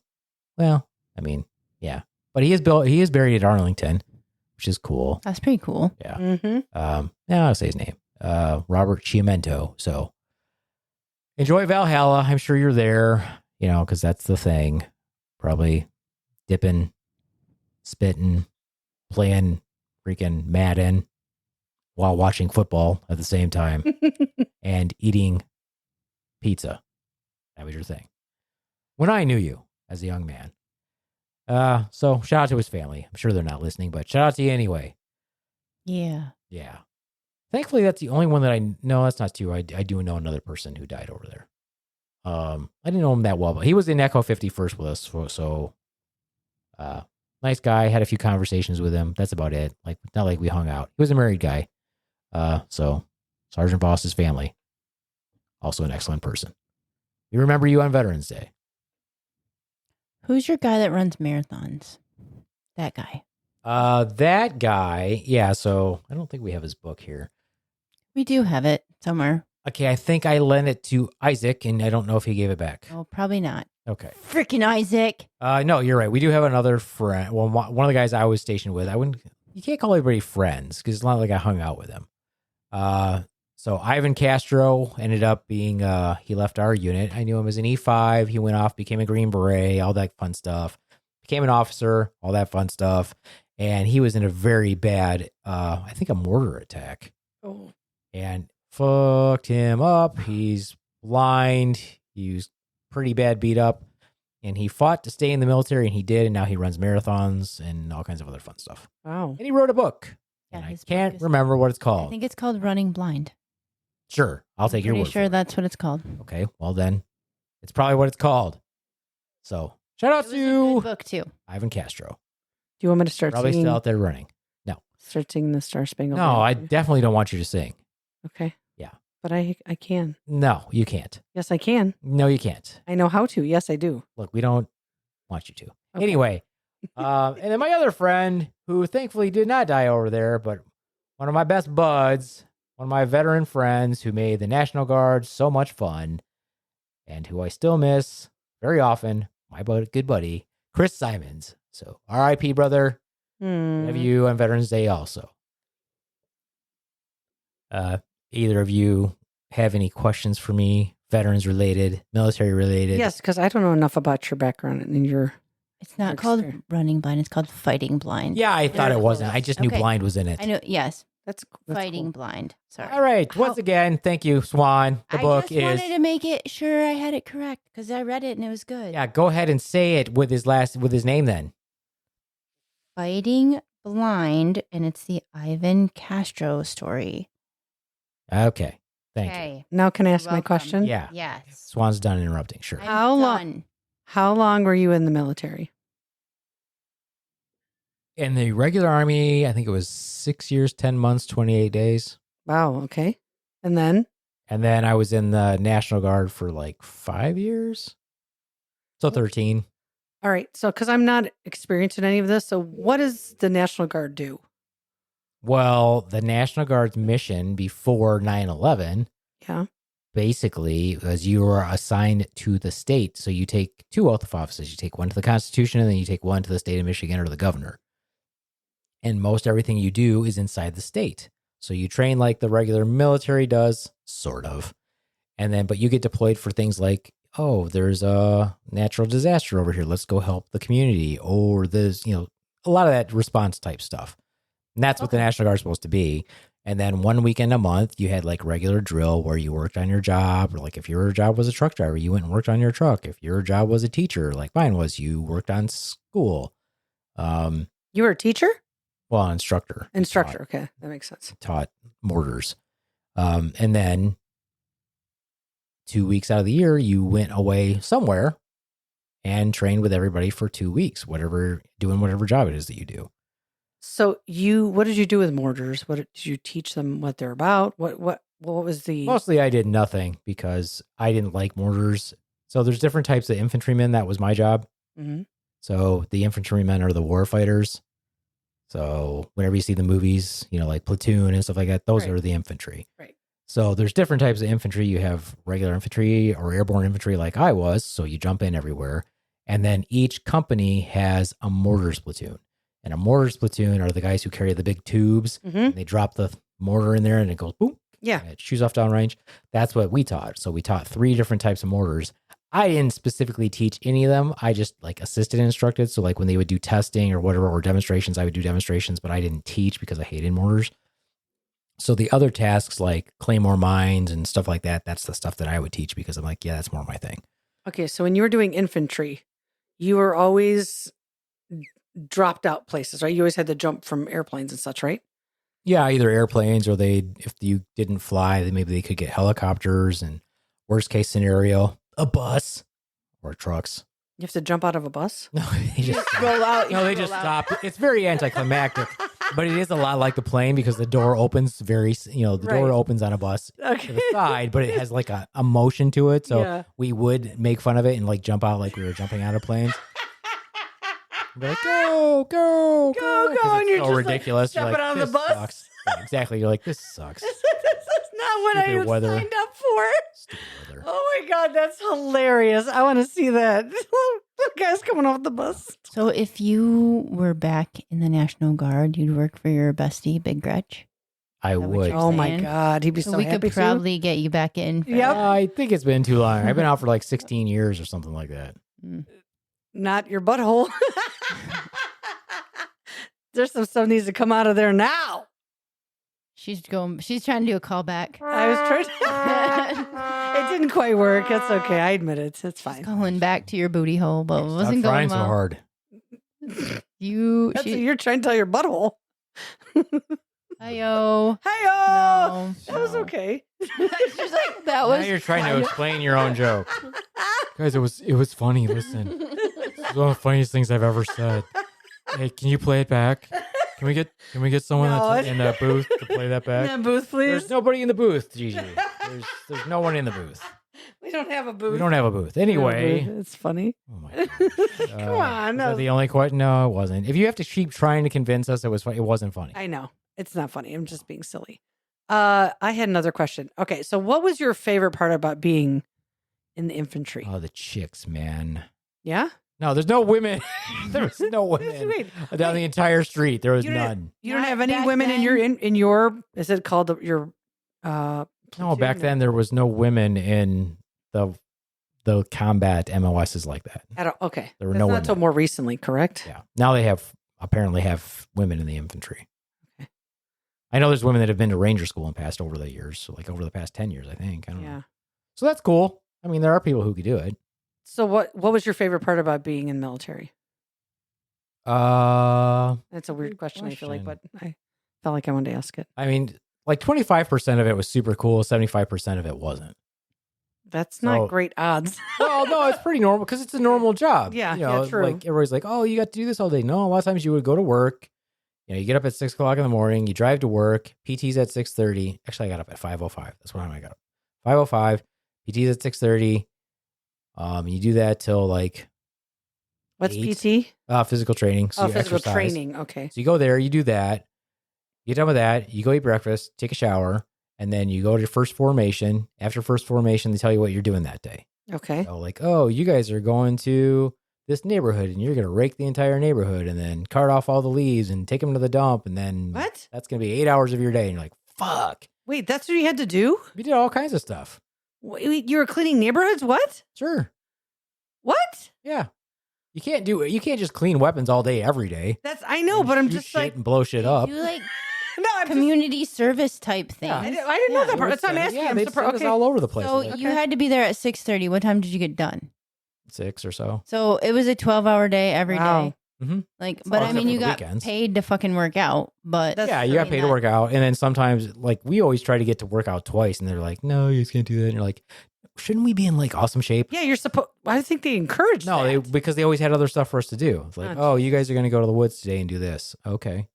Well, I mean, yeah, but he is buried at Arlington, which is cool. That's pretty cool. Yeah. Mm-hmm. Now I'll say his name. Robert Chiamento. So enjoy Valhalla. I'm sure you're there, you know, because that's the thing. Probably dipping, spitting, playing freaking Madden while watching football at the same time and eating pizza. That was your thing. When I knew you as a young man. So shout out to his family. I'm sure they're not listening, but shout out to you anyway. Yeah. Yeah. Thankfully, that's the only one that I know. That's not true. I do know another person who died over there. I didn't know him that well, but he was in Echo 51st with us. So, nice guy. Had a few conversations with him. That's about it. Like, not like we hung out. He was a married guy. So Sergeant Boss's family, also an excellent person. We remember you on Veterans Day. Who's your guy that runs marathons? That guy. That guy. Yeah. So I don't think we have his book here. We do have it somewhere. Okay, I think I lent it to Isaac, and I don't know if he gave it back. Oh, probably not. Okay. Freaking Isaac. No, you're right. We do have another friend. Well, one of the guys I was stationed with, you can't call everybody friends because it's not like I hung out with them. So Ivan Castro ended up being, he left our unit. I knew him as an E5. He went off, became a Green Beret, all that fun stuff. Became an officer, all that fun stuff. And he was in a very bad, I think a mortar attack. Oh. And fucked him up. He's blind. He was pretty bad beat up. And he fought to stay in the military, and he did. And now he runs marathons and all kinds of other fun stuff. Wow. And he wrote a book. Yeah, And I his book can't is- remember what it's I called. think it's called Running Blind. Sure, I'll take your Pretty word sure for it. that's what it's called. Okay, well then, it's probably what it's called. So, shout out It was a good to book too. Ivan Castro. Do you want me to start Probably singing? still out there running. Start singing the Star Spangled No, Banner I for you? definitely don't want you to sing. Okay. Yeah. But I can. No, you can't. Yes, I can. No, you can't. I know how to. Yes, I do. Look, we don't want you to. Okay. Anyway, and then my other friend, who thankfully did not die over there, but one of my best buds, one of my veteran friends who made the National Guard so much fun, and who I still miss very often, my good buddy, Chris Simons. So RIP, brother. Have you on Veterans Day also. Either of you have any questions for me, veterans related, military related? Yes, because I don't know enough about your background and your It's not called Trickster. running blind. It's called fighting blind. Yeah, I thought Very it wasn't. close. I just knew Okay. blind was in it. I know. Yes, That's fighting cool. blind. Sorry. All right. Once again, thank you, Swan. The book I just is. wanted to make it sure I had it correct because I read it and it was good. Yeah, go ahead and say it with his name then. Fighting blind, and it's the Ivan Castro story. Okay. Thank you. Okay. Now can I ask You're my welcome. question? Yeah. Yes. Swan's done interrupting. Sure. I'm How long- done. How long were you in the military? In the regular army, I think it was 6 years, 10 months, 28 days. Wow. Okay. And then And then I was in the National Guard for like 5 years. So 13. all right. So because I'm not experienced in any of this, so what does the National Guard do? Well, the National Guard's mission before 9/11 Yeah. basically was you were assigned to the state. So you take 2 oath of offices. You take one to the Constitution and then you take one to the state of Michigan or the governor. And most everything you do is inside the state. So you train like the regular military does, sort of. And then, but you get deployed for things like, oh, there's a natural disaster over here. Let's go help the community. Or there's, a lot of that response type stuff. And that's what the National Guard is supposed to be. And then 1 weekend a month, you had like regular drill where you worked on your job. Or like if your job was a truck driver, you went and worked on your truck. If your job was a teacher, like mine was, you worked on school. You were a teacher? Well, an instructor. Instructor. Okay. That makes sense. Taught mortars. And then 2 weeks out of the year, you went away somewhere and trained with everybody for 2 weeks, doing whatever job it is that you do. So what did you do with mortars? What did you teach them what they're about? What was the Mostly I did nothing because I didn't like mortars. So there's different types of infantrymen. That was my job. Mhm. So the infantrymen are the war fighters. So whenever you see the movies, like Platoon and stuff like that, those Right. are the infantry. Right. So there's different types of infantry. You have regular infantry or airborne infantry like I was. So you jump in everywhere. And then each company has a mortars platoon. And a mortars platoon are the guys who carry the big tubes. Mhm. And they drop the mortar in there and it goes boom. Yeah. And it shoots off downrange. That's what we taught. So we taught 3 different types of mortars. I didn't specifically teach any of them. I just like assisted and instructed. So like when they would do testing or whatever, or demonstrations, I would do demonstrations, but I didn't teach because I hated mortars. So the other tasks like claymore mines and stuff like that, that's the stuff that I would teach because I'm like, yeah, that's more my thing. Okay. So when you were doing infantry, you were always dropped out places, right? You always had to jump from airplanes and such, right? Yeah, either airplanes or if you didn't fly, then maybe they could get helicopters, and worst case scenario, a bus or trucks. You have to jump out of a bus? No, they just Roll out. No, they just stop. It's very anticlimactic, but it is a lot like the plane because the door opens the door Right. opens on a bus to Okay. the side, but it has like a motion to it. So Yeah. we would make fun of it and like jump out like we were jumping out of planes. Be like, go, go, Go, 'cause and it's you're so just, like, ridiculous. You're stepping like, out of the this bus. sucks. Yeah, exactly. You're like, this sucks. This is not what Stupid I weather. signed up for. Stupid weather. Oh my God, that's hilarious. I want to see that. The guy's coming off the bus. So if you were back in the National Guard, you'd work for your bestie, Big Gretch. I that what would. you're Oh my saying? God, he'd be so we happy could probably get you back in. for Yep. that. I think it's been too long. I've been out for like 16 years or something like that. Mm. Not your butthole. There's some stuff needs to come out of there now. She's trying to do a callback. I was trying. It didn't quite work. That's okay. I admit it. It's fine. Calling back to your booty hole, but it Stop wasn't trying going so well. hard. That's what you're trying to tell your butthole. Hi-yo. Hey, No. that was okay. She's like, that Now was you're trying to fun. explain your own joke. Guys, it was funny. Listen. It's one of the funniest things I've ever said. Hey, can you play it back? Can we get someone No. that's in the booth to play that back? Yeah, booth, please. There's nobody in the booth, Gigi. There's no one in the booth. We don't have a booth. We don't have a booth. We don't have a Anyway. booth. It's funny. Oh my gosh. Come on. Was No. that the only question? No, it wasn't. If you have to keep trying to convince us it was funny, it wasn't funny. I know. It's not funny. I'm just being silly. I had another question. Okay, so what was your favorite part about being in the infantry? Oh, the chicks, man. Yeah? No, there's no women. There was no women Wait, down the entire street. There was You didn't- none. you don't Not have any back women in then. your is it called your No, platoon back or- then there was no women in the the combat MOS is like that. Okay. There were That's no not women. until more recently, correct? Yeah. Now they apparently have women in the infantry. Okay. I know there's women that have been to Ranger School and passed over the years. So like over the past 10 years, I think. I don't know. So that's cool. I mean, there are people who could do it. So what was your favorite part about being in the military? That's a weird good question, I feel like, but question. I felt like I wanted to ask it. I mean, like 25% of it was super cool. 75% of it wasn't. That's not So- great odds. Well, no, it's pretty normal because it's a normal job. Yeah, you know, yeah, true. Like everybody's like, oh, you got to do this all day. No, a lot of times you would go to work. You know, you get up at 6 o'clock in the morning. You drive to work. PT's at 6:30. Actually, I got up at 5:05. That's what time I got up. 5:05. PT's at 6:30. You do that till like What's 8. PT? Physical training. So you Physical exercise. training. Okay. So you go there, you do that. You get done with that. You go eat breakfast, take a shower, and then you go to your first formation. After first formation, they tell you what you're doing that day. Okay. So like, oh, you guys are going to this neighborhood and you're going to rake the entire neighborhood and then cart off all the leaves and take them to the dump. And then What? that's going to be 8 hours of your day. And you're like, fuck. Wait, that's what you had to do? We did all kinds of stuff. Wait, you were cleaning neighborhoods? What? Sure. What? Yeah. You can't just clean weapons all day, every day. I know, but I'm Shoot just shit like, and blow shit up. You like no, I'm just, community service type things. Yeah. I didn't know that part. That's what I'm asking. Yeah, I'm they surprised. send us Okay. all over the place. So Like, you had to be there at 6:30. What time did you get done? 6 or so. So it was a 12-hour day every day. Wow. Mhm. Like, That's but all I mean, except you for the got weekends. paid to fucking work out. But That's Yeah, you got I paid mean, to work out. And then sometimes, like, we always try to get to work out twice. And they're like, no, you guys can't do that. And you're like, shouldn't we be in, like, awesome shape? Yeah, you're supposed. I think they encourage No, that. because they always had other stuff for us to do. It's like, Oh, oh, you guys are going to go to the woods today and do this. Okay.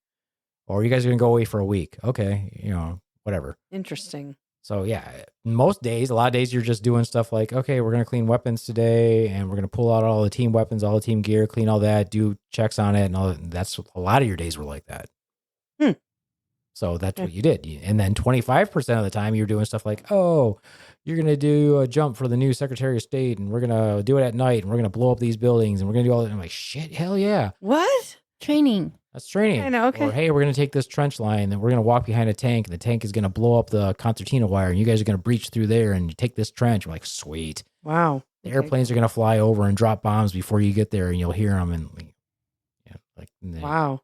Or you guys are going to go away for a week. Okay. You know, whatever. Interesting. So, yeah, most days, a lot of days, you're just doing stuff like, okay, we're going to clean weapons today and we're going to pull out all the team weapons, all the team gear, clean all that, do checks on it. And all that. That's a lot of your days were like that. So that's what you did. And then 25% of the time you're doing stuff like, oh, you're going to do a jump for the new Secretary of State and we're going to do it at night and we're going to blow up these buildings and we're going to do all that. And I'm like, shit, hell yeah. What? training. That's training. I know, okay. Or, hey, we're going to take this trench line and we're going to walk behind a tank and the tank is going to blow up the concertina wire and you guys are going to breach through there and you take this trench. I'm like, sweet. Wow. The airplanes are going to fly over and drop bombs before you get there and you'll hear them. And yeah, like, Wow.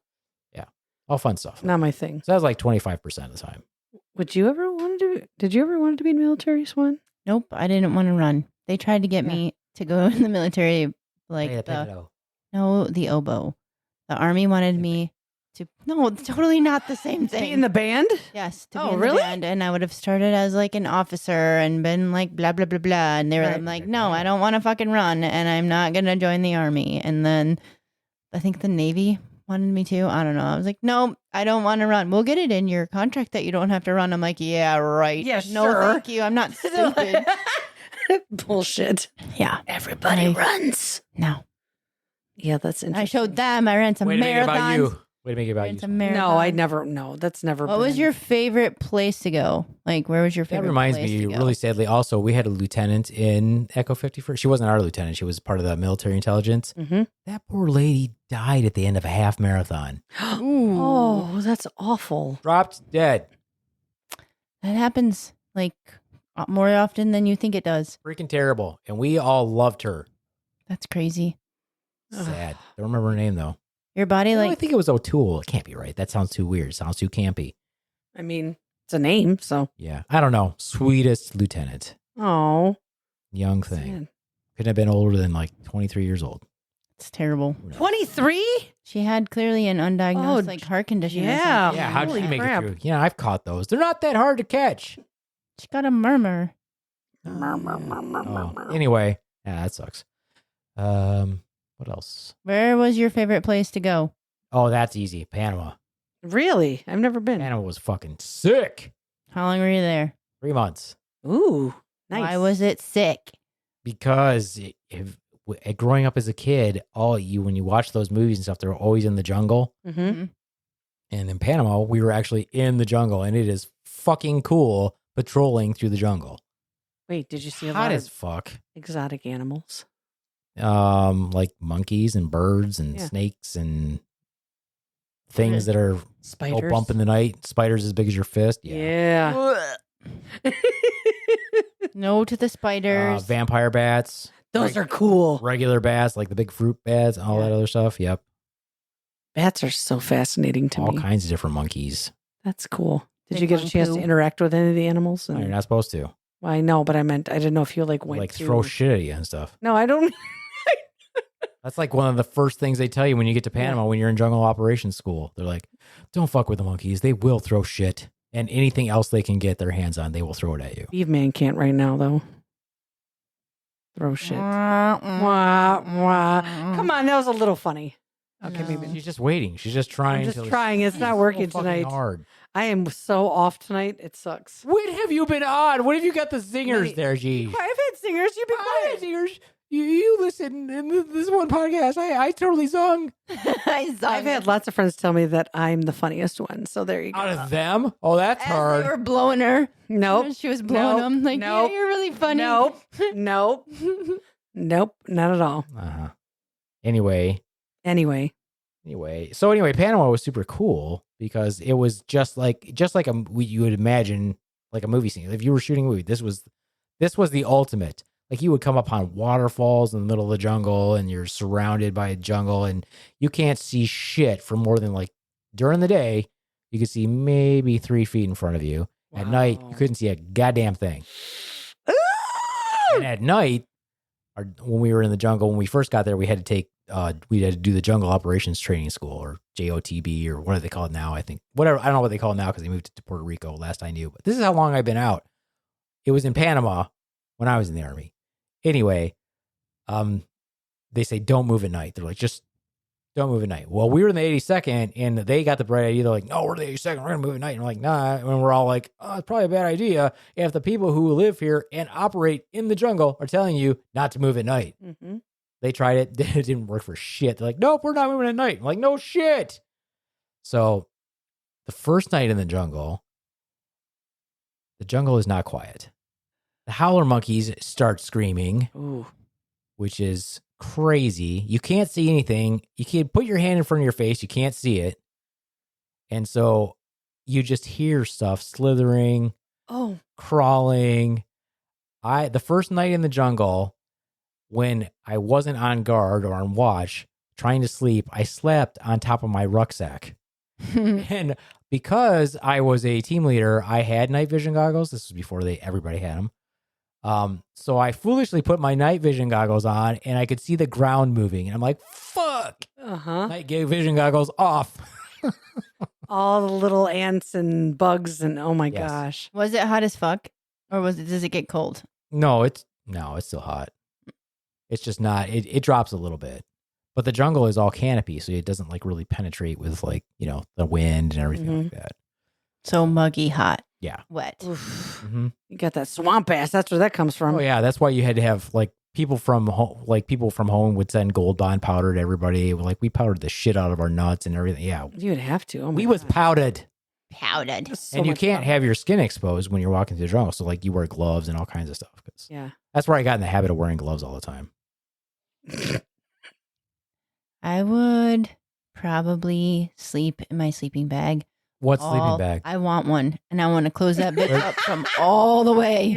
all fun stuff. Not my thing. So that was like 25% of the time. Would you ever want to do? Did you ever want to be in the military, Swan? Nope, I didn't want to run. They tried to get me to go in the military, like the oboe. The army wanted me to. No, it's totally not the same Be thing. in the band? Yes, to Oh, be in really? the band, and I would have started as like an officer and been like blah blah blah blah, and they were Right. like, "No, I don't want to fucking run, and I'm not gonna join the army." And then I think the Navy wanted me to. I don't know. I was like, "No, I don't want to run. We'll get it in your contract that you don't have to run." I'm like, "Yeah, right. Yeah, no, sure. thank you. I'm not stupid." Bullshit. Yeah, Everybody runs. no. Yeah, that's interesting. I showed them. I ran some Way to make it about marathons. you. Way to make it about Ran you. some Swan. No, I marathons. never. No, that's never. What was been- your favorite place to go? Like, where was your That favorite? reminds place me, to go? really sadly, also, we had a lieutenant in Echo 51st. She wasn't our lieutenant. She was part of the military intelligence. Mhm. That poor lady died at the end of a half marathon. Ooh. Oh, that's awful. Dropped dead. That happens like more often than you think it does. Freaking terrible. And we all loved her. That's crazy. Sad. Don't remember her name, though. Your body, I like, think it was O'Toole. It can't be right. That sounds too weird. Sounds too campy. I mean, it's a name, so. Yeah. I don't know. Sweetest lieutenant. Oh, Young thing. Couldn't have been older than like 23 years old. it's terrible. Who knows? 23? She had clearly an undiagnosed Oh, like heart condition. yeah. Or something. Yeah, how'd Holy she make crap. it through? Yeah, I've caught those. They're not that hard to catch. She got a murmur. Oh, anyway, yeah, that sucks. What else? Where was your favorite place to go? Oh, that's easy. Panama. Really? I've never been. Panama was fucking sick. How long were you there? 3 months. Ooh, nice. Why was it sick? Because growing up as a kid, when you watch those movies and stuff, they're always in the jungle. Mm-hmm. And in Panama, we were actually in the jungle, and it is fucking cool patrolling through the jungle. Wait, did you see a Hot lot as of fuck. exotic animals? Like monkeys and birds and Yeah. snakes and things that are Spiders? go bump in the night. Spiders as big as your fist. Yeah. Yeah. No to the spiders. Vampire bats. Those are cool. Regular bats, like the big fruit bats, all that other stuff. Yep. Bats are so fascinating to All me. kinds of different monkeys. That's cool. Did Big you get a one chance poo. to interact with any of the animals? Oh, you're not supposed to. Well, I know, but I didn't know if you went Like to... throw shit at you and stuff. No, I don't. That's like one of the first things they tell you when you get to Panama when you're in jungle operations school. They're like, don't fuck with the monkeys. They will throw shit. And anything else they can get their hands on, they will throw it at you. Beaveman can't right now, though. Throw shit. Wah, wah. Come on, that was a little funny. Okay, maybe. She's just waiting. She's just trying. I'm just trying. It's not working so fucking tonight. hard. I am so off tonight. It sucks. When have you been on? When have you got the singers Wait. there, G? I've had singers. You've been Hi, quiet. singers. You listen in this one podcast. I totally sung. I've had lots of friends tell me that I'm the funniest one. So there you go. Out of them? Oh, that's As hard. they were blowing her. Nope. She was blowing Nope. them. Like, Nope. yeah, you're really funny. Nope. Nope. Nope. Not at all. Uh-huh. Anyway, Anyway. Panama was super cool because it was just like you would imagine like a movie scene. If you were shooting a movie, this was the ultimate. Like you would come upon waterfalls in the middle of the jungle and you're surrounded by a jungle and you can't see shit for more than like during the day, you could see maybe 3 feet in front of you. At night, you couldn't see a goddamn thing. And at night, when we were in the jungle, when we first got there, we had to do the jungle operations training school or JOTB or what do they call it now? I think whatever. I don't know what they call it now because they moved it to Puerto Rico last I knew. But this is how long I've been out. It was in Panama when I was in the Army. Anyway, they say don't move at night. They're like, just don't move at night. Well, we were in the 82nd and they got the bright idea. They're like, no, we're in the 82nd. We're going to move at night. And we're like, nah. And we're all like, oh, it's probably a bad idea if the people who live here and operate in the jungle are telling you not to move at night. Mm-hmm. They tried it. It didn't work for shit. They're like, nope, we're not moving at night. I'm like, no shit. So the first night in the jungle is not quiet. The howler monkeys start screaming, Ooh. which is crazy. You can't see anything. You can't put your hand in front of your face. You can't see it. And so you just hear stuff slithering, crawling. The first night in the jungle, when I wasn't on guard or on watch, trying to sleep, I slept on top of my rucksack. And because I was a team leader, I had night vision goggles. This was before everybody had them. So I foolishly put my night vision goggles on and I could see the ground moving. And I'm like, fuck. Night vision goggles off. All the little ants and bugs and oh my gosh. Was it hot as fuck? Or does it get cold? No, it's still hot. It's just not, it drops a little bit. But the jungle is all canopy, so it doesn't like really penetrate with like, the wind and everything like that. So muggy hot. Yeah. Wet. Mm-hmm. You got that swamp ass. That's where that comes from. Oh yeah, that's why you had to have like people from home would send Gold Bond powder to everybody. Like we powdered the shit out of our nuts and everything. Yeah, You would have to. Oh my we was God. powdered. Powdered. So And you much can't powder. have your skin exposed when you're walking through the jungle. So like you wear gloves and all kinds of stuff. 'Cause Yeah. that's where I got in the habit of wearing gloves all the time. I would probably sleep in my sleeping bag. What sleeping bag? I want one. And I want to close that bitch up from all the way.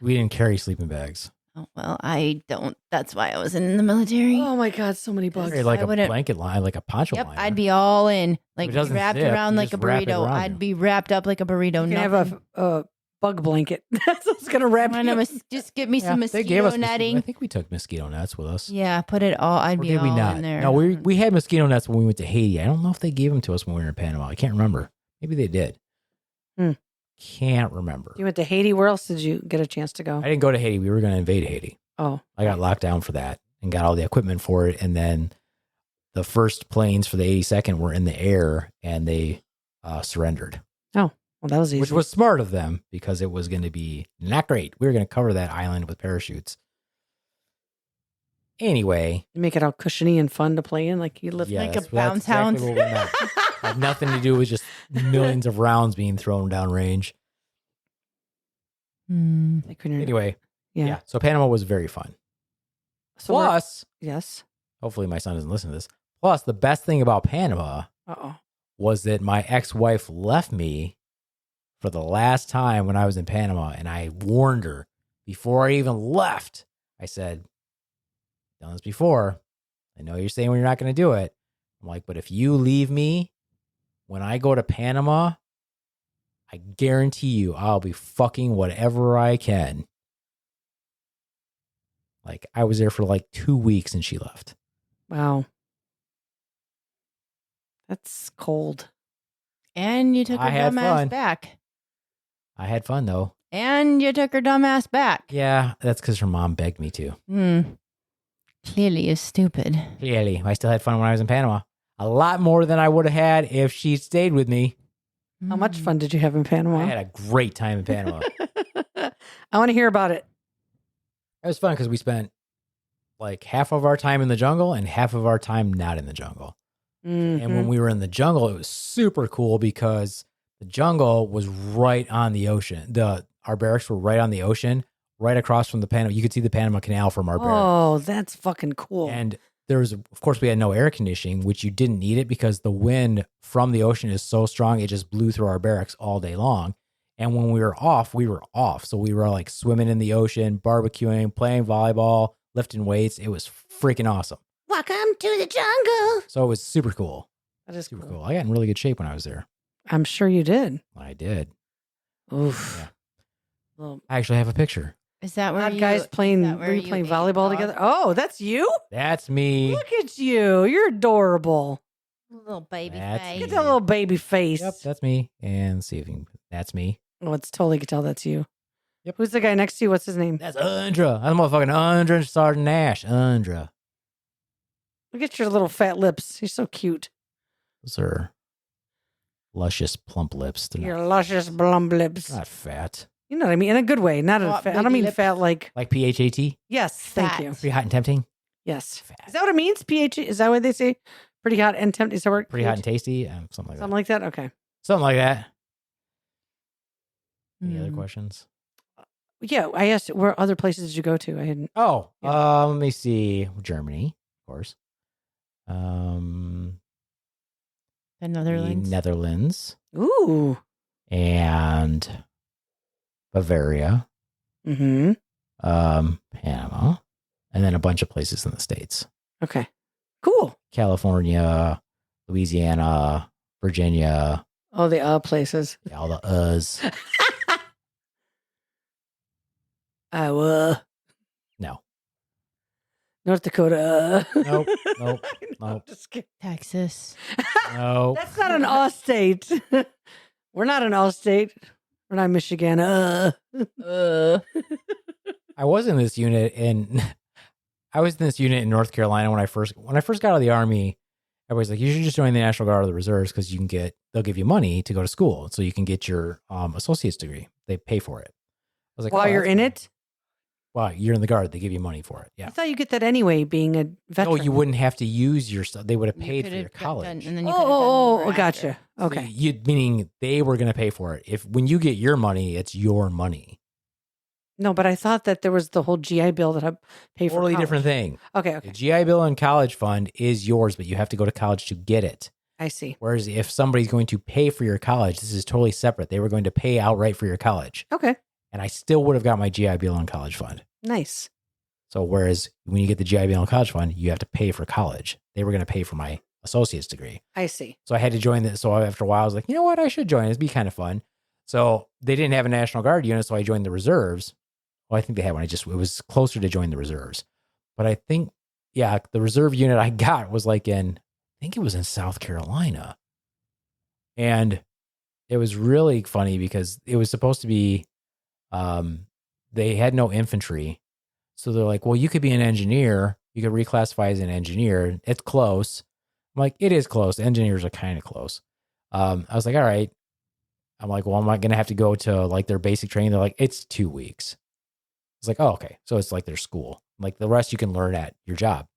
We didn't carry sleeping bags. Oh, well, I don't. That's why I was in the military. Oh my God, so many bugs. Carry like I a wouldn't- blanket line, like a poncho Yep, line. I'd be all in. Like It doesn't wrapped zip, around you like a just wrap it burrito. around I'd you. be wrapped up like a burrito. You can have a bug blanket. That's what's going to wrap you up. Just get me some They gave mosquito us netting. I think we took mosquito nets with us. Yeah, put it all. I'd Or be did we all not? in there. No, we had mosquito nets when we went to Haiti. I don't know if they gave them to us when we were in Panama. I can't remember. Maybe they did. Can't remember. You went to Haiti. Where else did you get a chance to go? I didn't go to Haiti. We were going to invade Haiti. Oh, I got locked down for that and got all the equipment for it. And then the first planes for the 82nd were in the air and they surrendered, well, that was easy. which was smart of them because it was going to be not great. We were going to cover that island with parachutes. Anyway. You make it all cushiony and fun to play in. Like you live Yeah, Like a that's bounce exactly hound. what we meant. Had nothing to do with just millions of rounds being thrown down range. like when you're- Anyway, yeah. yeah. So Panama was very fun. So we're- Plus, yes. hopefully my son doesn't listen to this. Plus, the best thing about Panama Uh-oh. was that my ex-wife left me for the last time when I was in Panama, and I warned her, before I even left, I said, done this before. I know you're saying you're not going to do it. I'm like, but if you leave me when I go to Panama, I guarantee you I'll be fucking whatever I can. Like, I was there for like 2 weeks and she left. Wow. That's cold. And you took her I had dumb fun. ass back. I had fun, though. And you took her dumb ass back. Yeah, that's because her mom begged me to. Clearly is stupid. Clearly. I still had fun when I was in Panama. A lot more than I would have had if she stayed with me. How much fun did you have in Panama? I had a great time in Panama. I want to hear about it. It was fun because we spent like half of our time in the jungle and half of our time not in the jungle. And when we were in the jungle, it was super cool because the jungle was right on the ocean. Our barracks were right on the ocean, right across from the Panama. You could see the Panama Canal from our barracks. Oh, that's fucking cool. And there was, of course, we had no air conditioning, which you didn't need it because the wind from the ocean is so strong, it just blew through our barracks all day long. And when we were off, we were off. So we were like swimming in the ocean, barbecuing, playing volleyball, lifting weights. It was freaking awesome. Welcome to the jungle. So it was super cool. That is Super cool. cool. I got in really good shape when I was there. I'm sure you did. I did. Oof. Yeah. Well, I actually have a picture. Is that where odd you guys playing? is that where Were you you playing ate volleyball dog? together? Oh, that's you. That's me. Look at you. You're adorable. Little baby That's face. Look at that little baby face. Yep, that's me. And see if you can, that's me. Oh, it's totally could tell that's you. Yep. Who's the guy next to you? What's his name? That's Undra. That's motherfucking Undra Sergeant Nash. Undra. Look at your little fat lips. You're so cute. Those are luscious, plump lips. They're Your luscious blum lips. not fat. You know what I mean? In a good way. Not in a Hot fat. I don't baby mean lips. fat like. Like PHAT? Yes. Thank Fat. you. Pretty hot and tempting? Yes. Fat. Is that what it means? PH? Is that what they say? Pretty hot and tempting. Is that what? Pretty hot and tasty? Something like Something that. like that. Okay. Something like that. Any other Mm. questions? Yeah. I asked, where other places did you go to? I hadn't. Oh, Yeah. let me see. Germany, of course. The The Netherlands. Netherlands Ooh. and Bavaria, Mm-hmm. Panama, and then a bunch of places in the States. Okay. Cool. California, Louisiana, Virginia, All the places. all the uhs. Iowa, No. North Dakota. Nope. Nope. No, Nope. just kidding. Texas. No. That's not an all state. We're not an all state. We're not Michigan. I was in this unit in North Carolina when I first got out of the Army. Everybody's like, you should just join the National Guard or the Reserves because they'll give you money to go to school so you can get your associate's degree. They pay for it. I was like, While oh, you're that's in cool. it, Well, you're in the Guard. They give you money for it. I Yeah. thought you get that anyway, being a veteran. No, you wouldn't have to use your stuff. They would have You paid for could've your done- college. and then you could've done Oh, more gotcha. after. So Okay. meaning they were going to pay for it. When you get your money, it's your money. No, but I thought that there was the whole GI Bill that I pay for. Totally college. different thing. Okay. The Okay. GI Bill and college fund is yours, but you have to go to college to get it. I see. Whereas if somebody's going to pay for your college, this is totally separate. They were going to pay outright for your college. Okay. And I still would have got my GI Bill and college fund. Nice. So whereas when you get the GI Bill and college fund, you have to pay for college. They were going to pay for my associate's degree. I see. So I had to join this. So after a while, I was like, you know what? I should join. It'd be kind of fun. So they didn't have a National Guard unit. So I joined the reserves. Well, I think they had one. It was closer to join the reserves. But I think, yeah, the reserve unit I got was I think it was in South Carolina. And it was really funny because it was supposed to be, they had no infantry. So they're like, well, you could be an engineer. You could reclassify as an engineer. It's close. I'm like, it is close. Engineers are kind of close. I was like, all right. I'm like, well, I'm not going to have to go to their basic training. They're like, it's 2 weeks. It's like, oh, okay. So it's like their school. Like the rest you can learn at your job.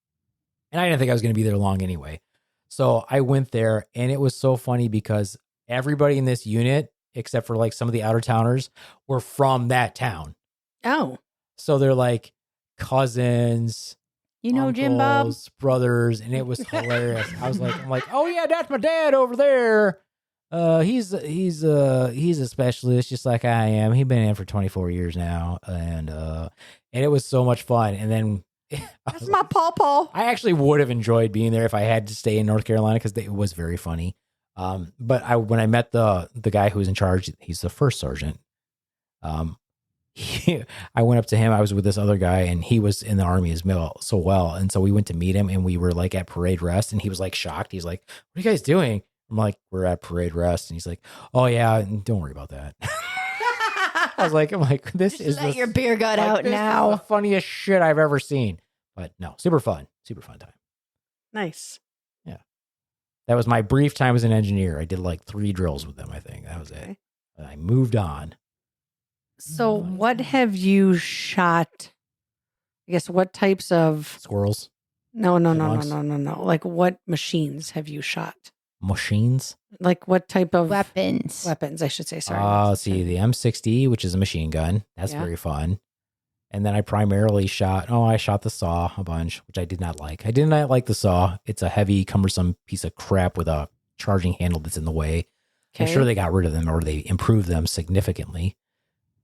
And I didn't think I was going to be there long anyway. So I went there and it was so funny because everybody in this unit, except for some of the outer towners, were from that town. Oh. So they're like cousins, You know Jim Bob? uncles, brothers, and it was hilarious. I'm like, oh yeah, that's my dad over there. He's a specialist, just like I am. He's been in for 24 years now, and it was so much fun. And then That's my pawpaw. I actually would have enjoyed being there if I had to stay in North Carolina because it was very funny. But when I met the guy who was in charge, he's the first sergeant. I went up to him. I was with this other guy, and he was in the Army as well. And so we went to meet him, and we were like at parade rest, and he was like shocked. He's like, "What are you guys doing?" I'm like, "We're at parade rest," and he's like, "Oh yeah, don't worry about that." I'm like, this is let your beer gut out this now. is the funniest shit I've ever seen. But no, super fun time. Nice. Yeah, that was my brief time as an engineer. I did like 3 drills with them. I think that was it. But I moved on. So what have you shot? I guess what types of Squirrels, No. Dogs? Like what machines have you shot? machines. Like what type of Weapons. weapons, I should say. Sorry. Let's see, the M60, which is a machine gun. That's Yeah. very fun. And then I primarily shot the saw a bunch, which I did not like. I did not like the saw. It's a heavy, cumbersome piece of crap with a charging handle that's in the way. I'm Okay. sure they got rid of them or they improved them significantly.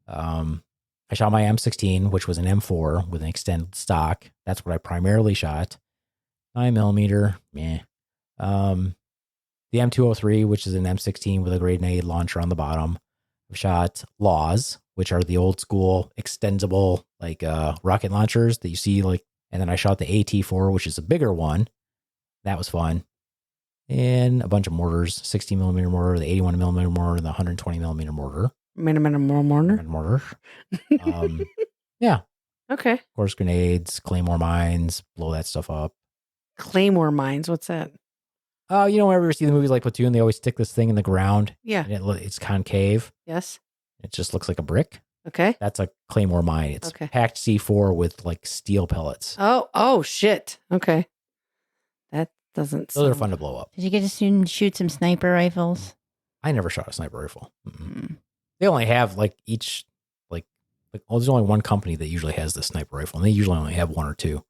I shot my M16, which was an M4 with an extended stock. That's what I primarily shot. 9mm, meh. The M203, which is an M16 with a grenade launcher on the bottom. I've shot Laws, which are the old school extendable like rocket launchers that you see like. And then I shot the AT4, which is a bigger one. That was fun. And a bunch of mortars, 60mm mortar, the 81mm mortar, and the 120mm mortar. Mortar. Yeah. Okay. Of course, grenades, claymore mines, blow that stuff up. Claymore mines. What's that? Whenever you see the movies like Platoon, they always stick this thing in the ground Yeah. and it's concave. Yes. It just looks like a brick. Okay. That's a claymore mine. It's Okay. packed C4 with like steel pellets. Oh shit. Okay. That doesn't. Those are sound- fun to blow up. Did you get to shoot some sniper rifles? I never shot a sniper rifle. They only have like each there's only one company that usually has the sniper rifle, and they usually only have 1 or 2.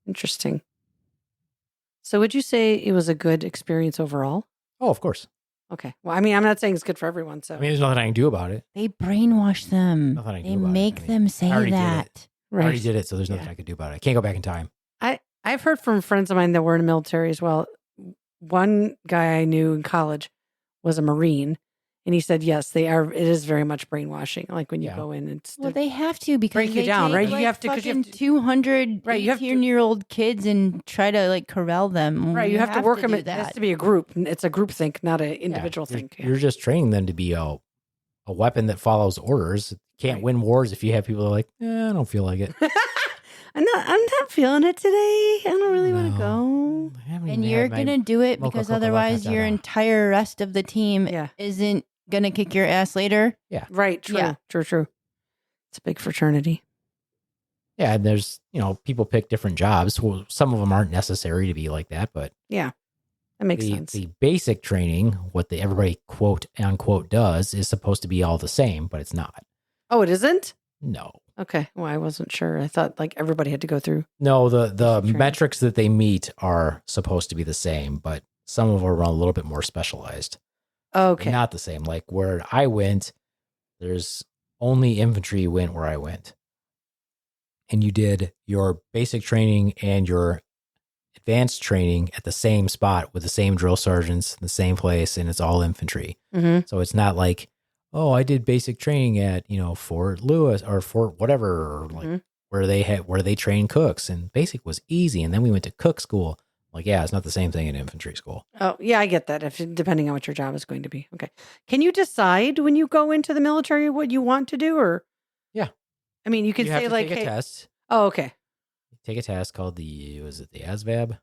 Interesting. So would you say it was a good experience overall? Oh, of course. Okay. Well, I mean, I'm not saying it's good for everyone. So I mean, there's nothing I can do about it. They brainwash them. Nothing I can They do about it. make I mean, them say I already did that. I already did it, so there's nothing I could do about it. I can't go back in time. I've heard from friends of mine that were in the military as well. One guy I knew in college was a Marine, and he said, yes, they are. It is very much brainwashing. Like when you Yeah. go in, it's Well, they have to because break you they down, take, right? You Like, have to- 'cause you have to- 200 Right, you have to- 18-year-old kids and try to like corral them. right. You have to work them. do It has that. to be a group. It's a group think, not an individual You're- think. You're just training them to be a weapon that follows orders. Can't Right. win wars if you have people that are like, I don't feel like it. I'm not feeling it today. I don't really want No. to go. I haven't And even you're had my gonna do it mocha because cocoa otherwise maca your dada. entire rest of the team Yeah. isn't gonna kick your ass later. Right. True. Yeah. True. It's a big fraternity. Yeah, and there's, people pick different jobs. Well, some of them aren't necessary to be like that, but That makes the, sense. the basic training, what everybody quote unquote does, is supposed to be all the same, but it's not. Oh, it isn't? No. Okay. Well, I wasn't sure. I thought like everybody had to go through. No, the Training. metrics that they meet are supposed to be the same, but some of them are a little bit more specialized. Okay. Not the same. Like where I went, there's only infantry went where I went. And you did your basic training and your advanced training at the same spot with the same drill sergeants, the same place, and it's all infantry. Mm-hmm. So it's not like, oh, I did basic training at, Fort Lewis or Fort whatever, or like Mhm. where they train cooks, and basic was easy. And then we went to cook school. Like, yeah, it's not the same thing in infantry school. Oh, yeah, I get that. Depending on what your job is going to be. Okay. Can you decide when you go into the military what you want to do, or? Yeah. I mean, you can You have say to like, take a hey, test. oh, okay. Take a test called the ASVAB?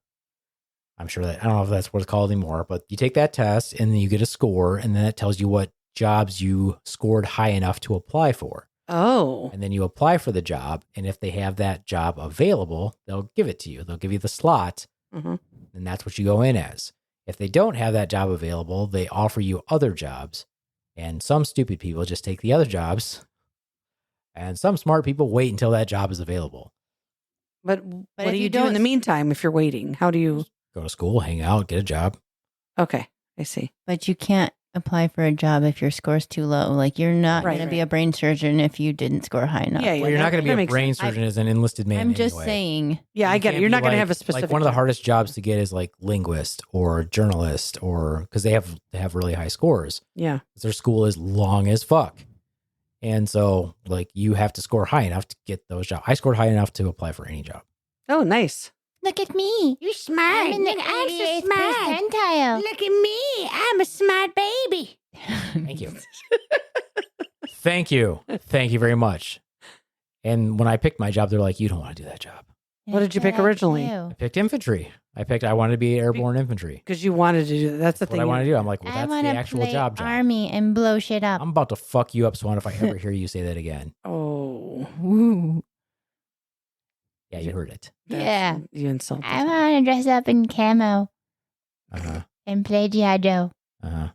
I'm sure that, I don't know if that's what it's called anymore, but you take that test and then you get a score, and then it tells you what jobs you scored high enough to apply for. Oh, And then you apply for the job, and if they have that job available, they'll give it to you. They'll give you the slot, mm-hmm. and that's what you go in as. If they don't have that job available, they offer you other jobs, and some stupid people just take the other jobs, and some smart people wait until that job is available. But what if do you you do in don't- the meantime if you're waiting? How do you? Go to school, hang out, get a job. Okay. I see. But you can't apply for a job if your score's too low. Like you're not Right, going to be a brain surgeon if you didn't score high enough. Yeah, Well, you're not going to be that a makes brain sense. surgeon as an enlisted man. I'm just anyway. saying. Yeah, I get it. can't You're be not going to like- have a specific. Like one of the job. hardest jobs to get is like linguist or journalist, or because they have really high scores. Yeah. Their school is long as fuck, and so like you have to score high enough to get those jobs. I scored high enough to apply for any job. Oh, nice. Look at me. You're smart. I'm in the I'm so 88th smart. percentile. Look at me. I'm a smart baby. Thank you. Thank you. Thank you very much. And when I picked my job, they're like, you don't want to do that job. What did you pick originally? I picked infantry. I wanted to be airborne infantry. Because you wanted to do that. That's the That's thing. what I want to do. I'm like, well, I that's want the to actual play job. army and blow shit up. I'm about to fuck you up, Swan, if I ever hear you say that again. Oh. Ooh. Yeah, you heard it. Yeah. You insulted. I want to dress up in camo Uh-huh. and play G.I. Joe. Uh-huh.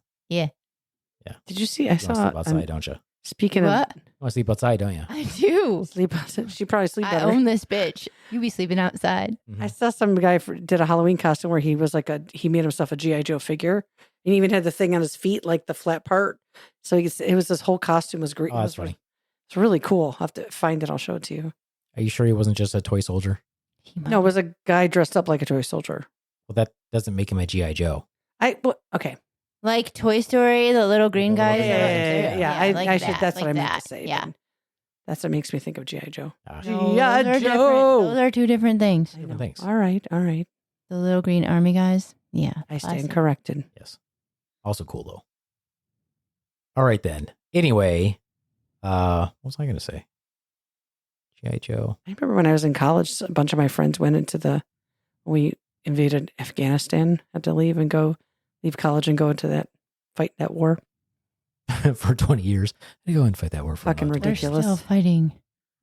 Did you see? I You want to saw. sleep outside, don't you? Speaking What? You want to sleep outside, don't you? I do. of sleep outside, she probably sleep I better. own this bitch. You be sleeping outside. Mhm. I saw some guy did a Halloween costume where he was he made himself a GI Joe figure, and he even had the thing on his feet, like the flat part. So it was this whole costume was great. Oh, that's funny. It's really cool. I'll have to find it. I'll show it to you. Are you sure he wasn't just a toy soldier? No, it was a guy dressed up like a toy soldier. Well, that doesn't make him a G.I. Joe. Okay. Like Toy Story, the little green little guys. green guys, Yeah. like I should. that, That's like what I meant that. to say. Yeah. but That's what makes me think of GI Joe. Ah, No, G.I. those are different. Joe. Those are two different things. I Different know. things. All right. The little green army guys. Yeah. I stand classic. corrected. Yes. Also cool, though. All right, then. Anyway, what was I going to say? G.I. Joe. I remember when I was in college, a bunch of my friends went we invaded Afghanistan, had to leave college and go into fight that war. For 20 years. I go and fight that war for Fucking about They're ridiculous. still fighting.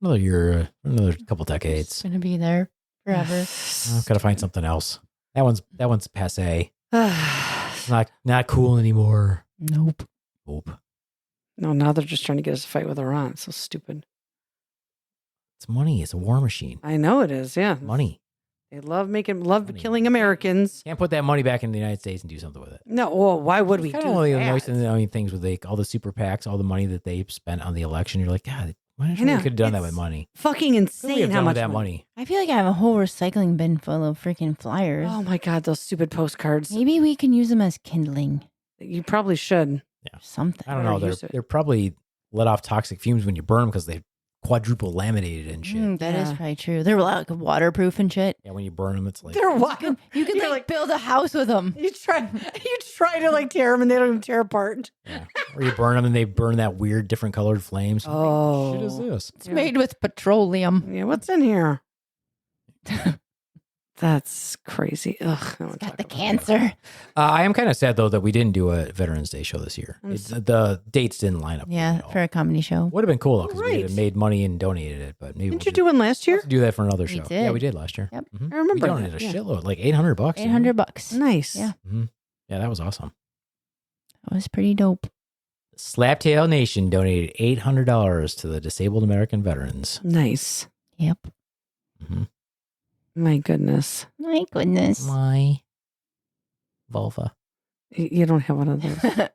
another year, another couple It's decades. gonna be there forever. I've got to find something else. That one's passe. Not cool anymore. Nope. Nope. No, now they're just trying to get us to fight with Iran. It's so stupid. It's money. It's a war machine. I know it is. Yeah, Money. They love Money. killing Americans. Can't put that money back in the United States and do something with it. No, well, why would we Kind do of one of the that? nice and annoying things with all the super PACs, all the money that they spent on the election. You're like, God, why I didn't know, we could have done that with it's money? Fucking What could we insane have how done much with that money? I feel like I have a whole recycling bin full of freaking flyers. Oh my god, those stupid postcards. Maybe we can use them as kindling. You probably should. Or something. I don't know. use it. They're probably let off toxic fumes when you burn them because they quadruple laminated and shit. That is Yeah. probably true. They're like waterproof and shit. Yeah, when you burn them, it's like They're wild. You can You're like build a house with them. You try to like tear them and they don't even tear apart. yeah. Or you burn them and they burn that weird different colored flames. Oh. What shit is this? It's made with petroleum. Yeah, what's in here? That's crazy. Ugh, I don't wanna Got talk the about cancer. I am kind of sad though that we didn't do a Veterans Day show this year. I'm The dates didn't line up. Yeah, for a comedy show. would have been cool because we Right. had made money and donated it. But maybe Didn't you do one last we'll year? have to do that for another We show. did. Yeah, we did last year. Yep. Mhm. I remember We donated that, a yeah. shitload, like $800. didn't we? $800. Nice. Yeah. Mhm. Yeah, that was awesome. That was pretty dope. Slaptail Nation donated $800 to the disabled American veterans. Nice. Yep. Mhm. My goodness. My goodness. My vulva. You don't have one of those.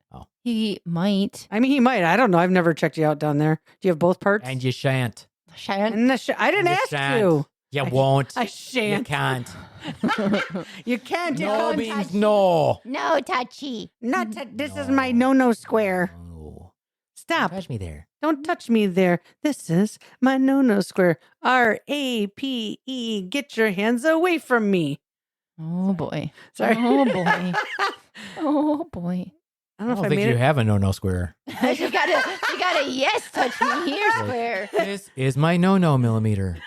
He might. I mean, he might. I don't know. I've never checked you out down there. Do you have both parts? And you shan't. Shan't. And I didn't You ask shan't. you. You I- won't. I You shan't. can't. You can't. You No can't. means no. No, touchy. Not this is No. my no square. No. Stop. Touch me there. Don't touch me there. This is my no square. RAPE. Get your hands away from me. Oh boy. Sorry. Oh boy. Oh boy. I I don't know don't if I think made you it. have a no square. you got a yes touch me here square. This is my no millimeter.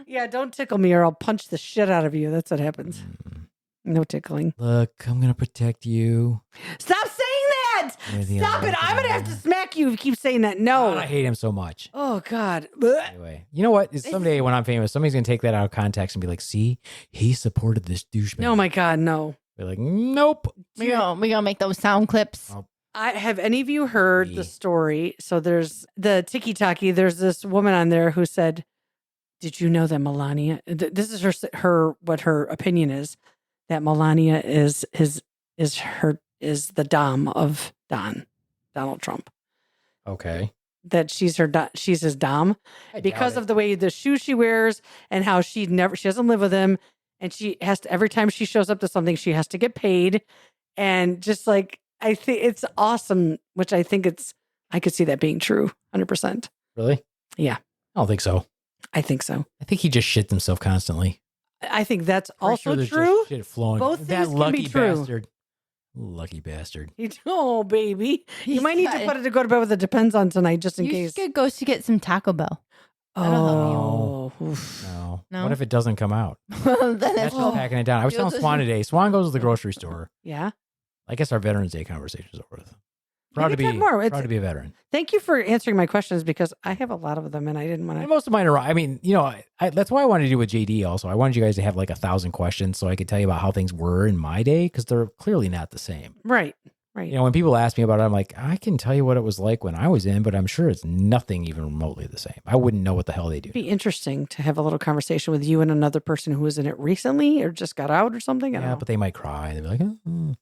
Yeah, don't tickle me or I'll punch the shit out of you. That's what happens. Mm. No tickling. Look, I'm going to protect you. Stop saying that. You're the Stop only it. I'm going to have to one. smack you if you keep saying that. No. I hate him so much. Oh, God. Blech. Anyway, you know what? Someday when I'm famous, somebody's going to take that out of context and be like, see, he supported this douchebag. Oh, my God. No. Be like, nope. We gonna make those sound clips. Oh. Have any of you heard Me. the story? So there's the Tiki-Taki. There's this woman on there who said, did you know that Melania, this is what her opinion is, that Melania is his is the dom of Donald Trump. Okay. That she's his dom because of the way the shoes she wears and how she doesn't live with him, and she has to, every time she shows up to something she has to get paid, and just like I think it's awesome, which I think I could see that being true 100%. Really? Yeah. I don't think so. I think so. I think he just shits himself constantly. I think that's Pretty also sure there's true. just shit flowing. Both that things can lucky be true. bastard. Lucky bastard. Oh, baby. You He's might need got to it. put it to go to bed with the Depends on tonight, just in You case. should go to get some Taco Bell. Oh, No. No? What if it doesn't come out? Then That's it's just packing it down. I was You'll telling just- Swan today. Swan goes to the grocery store. yeah. I guess our Veterans Day conversation is over with. We Proud to can be talk more. proud to be a veteran. Thank you for answering my questions because I have a lot of them and I didn't want And to. most of mine are. I mean, that's why I wanted to do with JD. Also, I wanted you guys to have like 1,000 questions so I could tell you about how things were in my day because they're clearly not the same. Right. When people ask me about it, I'm like, I can tell you what it was like when I was in, but I'm sure it's nothing even remotely the same. I wouldn't know what the hell they do. It'd be interesting to have a little conversation with you and another person who was in it recently or just got out or something. I don't Yeah, know. but they might cry. They'd be like, oh.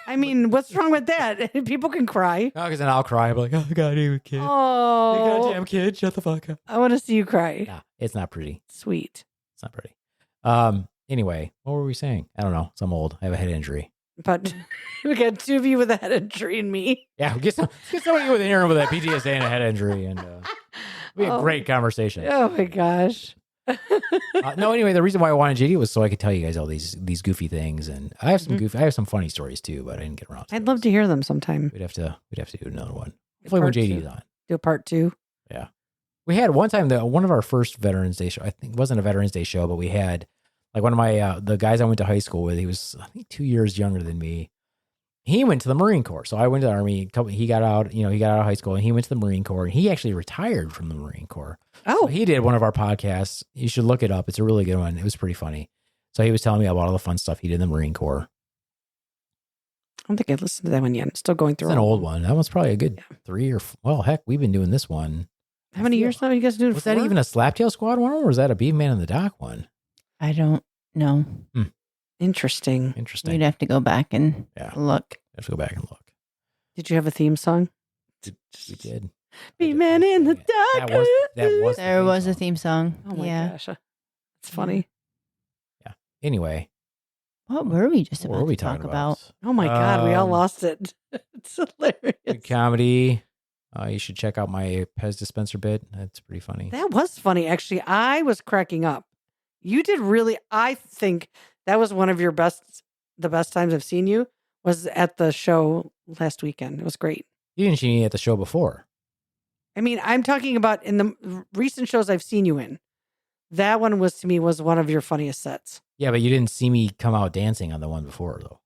I mean, what's wrong with that? People can cry. Because then I'll cry. I'll be like, oh, goddamn kid. You Oh, goddamn kid, shut the fuck up. I want to see you cry. No, it's not pretty. Sweet. It's not pretty. Anyway, what were we saying? I don't know. I'm old. I have a head injury. But we got two of you with a head injury and me. Yeah, get somebody with an ear with a PTSD and a head injury, and it'll be a Oh. great conversation. Oh my gosh. No, anyway, the reason why I wanted JD was so I could tell you guys all these goofy things, and I have some I have some funny stories too, but I didn't get around to I'd those. love to hear them sometime. We'd have to do another one. Hopefully when Part JD's two. on. Do a part 2. We had one time one of our first Veterans Day show. I think it wasn't a Veterans Day show, but we had like one of my the guys I went to high school with. He was I think 2 years younger than me. He went to the Marine Corps, so I went to the Army. He got out, he got out of high school, and he went to the Marine Corps. And he actually retired from the Marine Corps. Oh, So he did one of our podcasts. You should look it up. It's a really good one. It was pretty funny. So he was telling me about all the fun stuff he did in the Marine Corps. I don't think I listened to that one yet. I'm still going It's through an all of old them. one. That one's probably a good 3 or heck, we've been doing this one. How many years now? Are you guys doing? Was that even a Slaptail Squad one, or was that a Beaveman in the Dock one? I don't know. Interesting. Interesting. We'd have to go back and Yeah. look. I have to go back and look. Did you have a theme song? We did. Be man in the dark. That was the There theme was a song. theme song. Oh my yeah. gosh, it's funny. Anyway, What were we just what about were we to talk talking about? Oh my god, we all Um, lost it. It's hilarious. Good comedy. You should check out my Pez dispenser bit. That's pretty funny. That was funny, actually. I was cracking up. You did really. I think that was one of your the best times I've seen you was at the show last weekend. It was great. You didn't see me at the show before. I mean, I'm talking about in the recent shows I've seen you in. That one was to me was one of your funniest sets. Yeah, but you didn't see me come out dancing on the one before, though.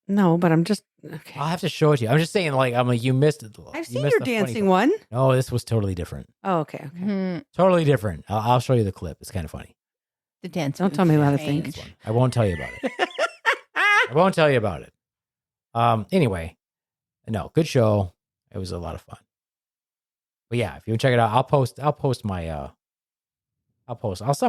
No, but I'm just okay. I'll have to show it to you. I'm just saying, you missed it. I've You seen missed your the funny dancing part. one. No, this was totally different. Oh, okay. Mhm. Totally different. I'll show you the clip. It's kind of funny. The dance. Don't moves tell me how to change. think. This one. I won't tell you about it. I won't tell you about it. Anyway, no, good show. It was a lot of fun. But yeah, if you check it out, I'm going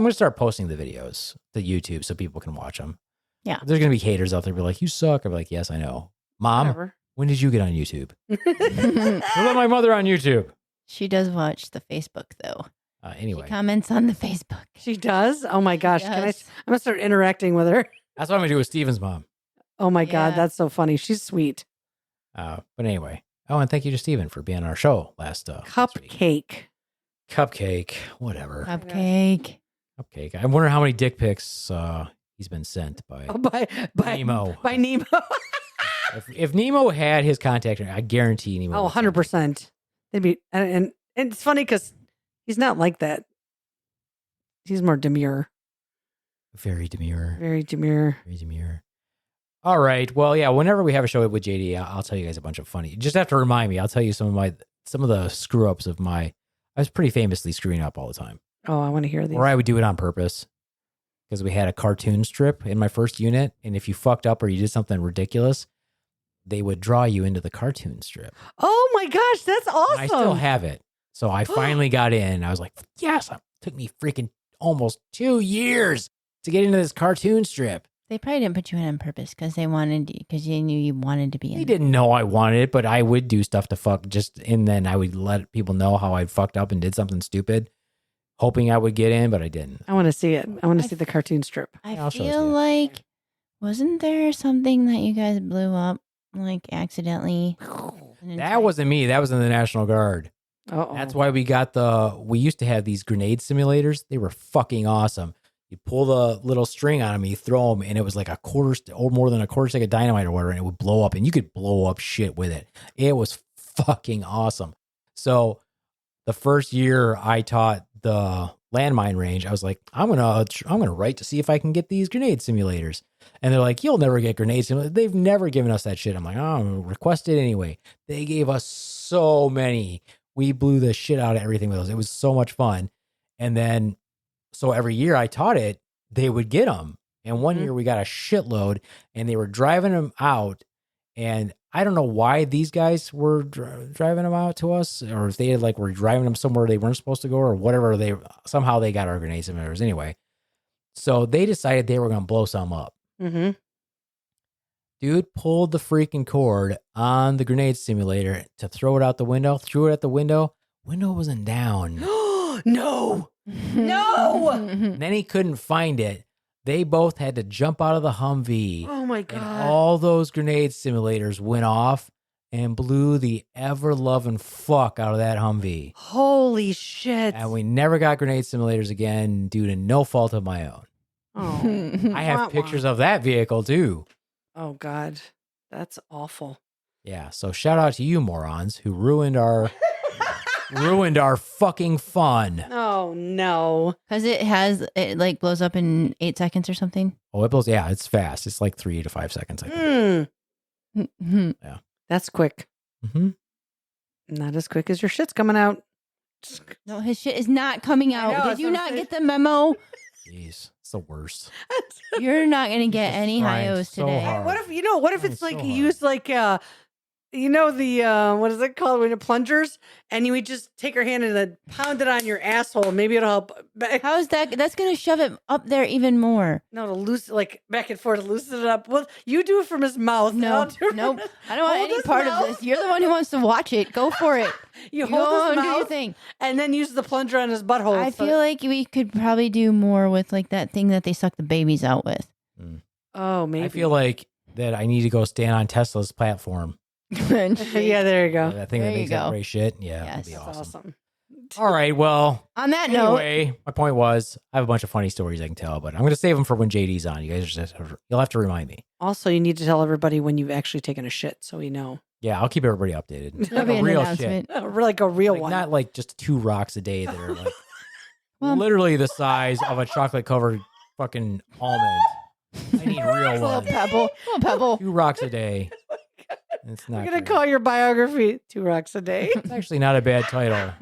to start posting the videos to YouTube so people can watch them. Yeah. There's going to be haters out there be like, you suck. I'm like, yes, I know. Mom, Whatever. when did you get on YouTube? I let my mother on YouTube. She does watch the Facebook though. Anyway, She comments on the Facebook. She does. Oh my gosh! Can I? Yes. I'm gonna start interacting with her. that's what I'm going to do with Steven's mom. Oh my god, Yeah. that's so funny. She's sweet. But anyway. Oh, and thank you to Steven for being on our show last week. Cupcake. Cupcake, whatever. Cupcake. Cupcake. I wonder how many dick pics he's been sent by Oh, by Nemo. By Nemo. If Nemo had his contact, I guarantee Nemo. Oh, would send it. 100%. They'd be, and it's funny because he's not like that. He's more demure. Very demure. Very demure. Very demure. All right. Well, yeah. Whenever we have a show with JD, I'll tell you guys a bunch of funny. You just have to remind me. I'll tell you some of the screw ups of my. I was pretty famously screwing up all the time, Oh, I want to hear these. or I would do it on purpose because we had a cartoon strip in my first unit, and if you fucked up or you did something ridiculous, they would draw you into the cartoon strip. Oh my gosh, that's And awesome. I still have it. So I finally got in. I was like, yes, it took me freaking almost 2 years to get into this cartoon strip. They probably didn't put you in on purpose because they knew you wanted to be in. They didn't know I wanted it, but I would do stuff to fuck and then I would let people know how I fucked up and did something stupid, hoping I would get in, but I didn't. I want to see it. I want to see the cartoon strip. I feel like, wasn't there something that you guys blew up, like accidentally? That wasn't me. That was in the National Guard. Uh-oh. That's why we used to have these grenade simulators. They were fucking awesome. You pull the little string on them, you throw them, and it was like a quarter or more than a quarter stick of dynamite or whatever, and it would blow up, and you could blow up shit with it. It was fucking awesome. So the first year I taught the landmine range, I was like, I'm gonna write to see if I can get these grenade simulators. And they're like, you'll never get grenade simulators. They've never given us that shit. I'm like, oh, request it anyway. They gave us so many. We blew the shit out of everything with those. It was so much fun. And then, so every year I taught it, they would get them. And one year we got a shitload and they were driving them out. And I don't know why these guys were driving them out to us, or if they had were driving them somewhere they weren't supposed to go or whatever. Somehow they got our grenade simulators anyway. So they decided they were going to blow some up. Mm-hmm. Dude pulled the freaking cord on the grenade simulator to throw it out the window, threw it at the window. Window wasn't down. No. No. And then he couldn't find it. They both had to jump out of the Humvee. Oh my And God. all those grenade simulators went off and blew the ever-loving fuck out of that Humvee. Holy shit. And we never got grenade simulators again due to no fault of my own. Oh. I have pictures of that vehicle too. Oh God. That's awful. Yeah, so shout out to you morons who ruined our fucking fun. Oh no. Because it blows up in 8 seconds or something. Oh, it blows. Yeah, it's fast. It's like 3 to 5 seconds, I think. Mm-hmm. That's quick. Mm-hmm. Not as quick as your shit's coming out. No, his shit is not coming out. know, Did that's you what I'm not saying. get the memo? Jeez, it's the worst. You're not going to get Just any trying Hiyos so today. hard. What if it's Trying like so you use the what is it called when it plungers, and you would just take your hand and then pound it on your asshole. Maybe it'll help. How is that? That's going to shove it up there even more. No, to loosen back and forth, to loosen it up. Well, you do it from his mouth. and No, I'll do it nope. from- I don't want Hold any his part mouth. of this. You're the one who wants to watch it. Go for it. You Go hold on, his do your mouth thing. and then use the plunger on his butthole. I feel like we could probably do more with that thing that they suck the babies out with. Oh, maybe. I feel like that I need to go stand on Tesla's platform. yeah, there you go. That thing There that you makes that go. great shit. Yeah, Yes. that'd be That's awesome. awesome. All right, well, On that note, anyway, my point was I have a bunch of funny stories I can tell, but I'm going to save them for when JD's on. You guys you'll have to remind me. Also, you need to tell everybody when you've actually taken a shit, so we know. Yeah, I'll keep everybody updated. there'll be Like a an real announcement. shit. Like a real Like, one. not like just 2 rocks a day that are like Well- literally the size of a chocolate covered fucking almond. I need real Little ones. pebble. Little pebble. 2 rocks a day. It's not We're going to great. call your biography 2 Rocks a Day. It's actually not a bad title.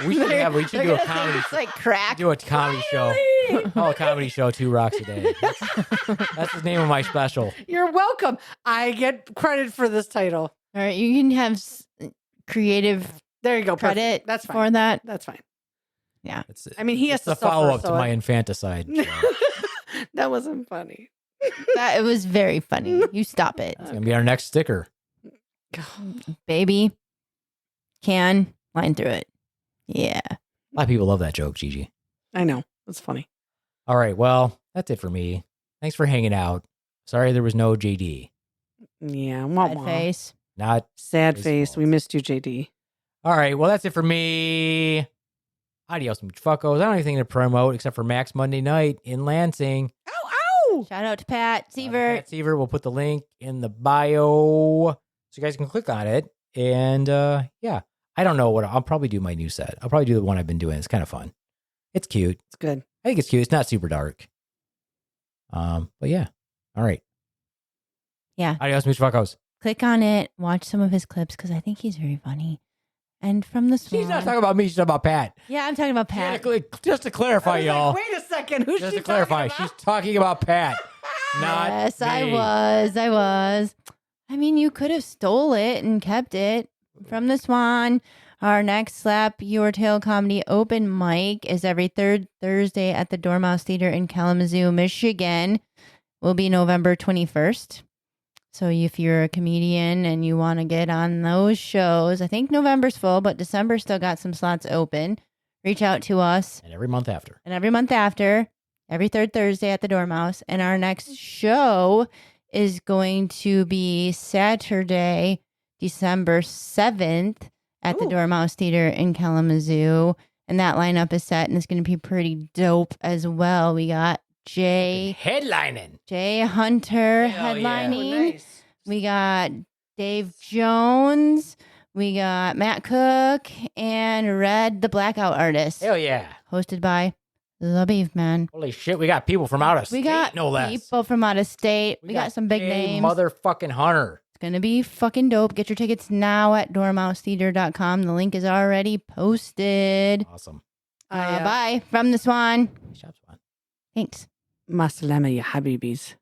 We should do a They're comedy. gonna think it's like crack. Do a comedy show. Call a comedy show 2 rocks a day. That's the name of my special. You're welcome. I get credit for this title. All right, you can have creative There you go. perfect. credit That's fine. for that. That's fine. It's, I mean, he has it's to the suffer, follow up so to my infanticide. show. That wasn't funny. It was very funny. You stop it, It's gonna be our next sticker. baby. Can line through it. Yeah. A lot of people love that joke, Gigi. I know. It's funny. All right, well, that's it for me. Thanks for hanging out. Sorry there was no JD. Yeah. Wah, Bad wah. face. Not Sad His face. fault. We missed you, JD. all right. Well, that's it for me. Adios, fuckos. I don't have anything to promote except for Max Monday night in Lansing. Shout out to Pat Sievert. Pat Sievert. We'll put the link in the bio so you guys can click on it. And yeah, I don't know what I'll probably do my new set. I'll probably do the one I've been doing. It's kind of fun. It's cute. It's good. I think it's cute. It's not super dark. But yeah. All right. Yeah. Adios, fuckos. Click on it. Watch some of his clips because I think he's very funny. And from the Swan. She's not talking about me. She's talking about Pat. Yeah, I'm talking about Pat. Just to clarify, I was y'all. like, wait a second. Who's Just she to clarify, talking she's talking about Pat, not Yes, I me. was. I mean, you could have stole it and kept it from the Swan. Our next Slap Your Tail comedy open mic is every third Thursday at the Dormouse Theater in Kalamazoo, Michigan. will be November 21st. So if you're a comedian and you want to get on those shows, I think November's full, but December still got some slots open. Reach out to us. And every month after. Every third Thursday at the Dormouse. And our next show is going to be Saturday, December 7th at the Dormouse Theater in Kalamazoo. And that lineup is set, and it's going to be pretty dope as well. We got Jay Hunter Hell headlining. Oh, nice. We got Dave Jones. We got Matt Cook and Red, the Blackout Artist. Hell yeah. Hosted by the Beaveman. Holy shit, we got people from out of state, We got no less. people from out of state. We got some big Jay names. Motherfucking Hunter. It's going to be fucking dope. Get your tickets now at dormousetheater.com. The link is already posted. Awesome. Bye. From the Swan. Shop Swan. Thanks. Masalama ya habibis.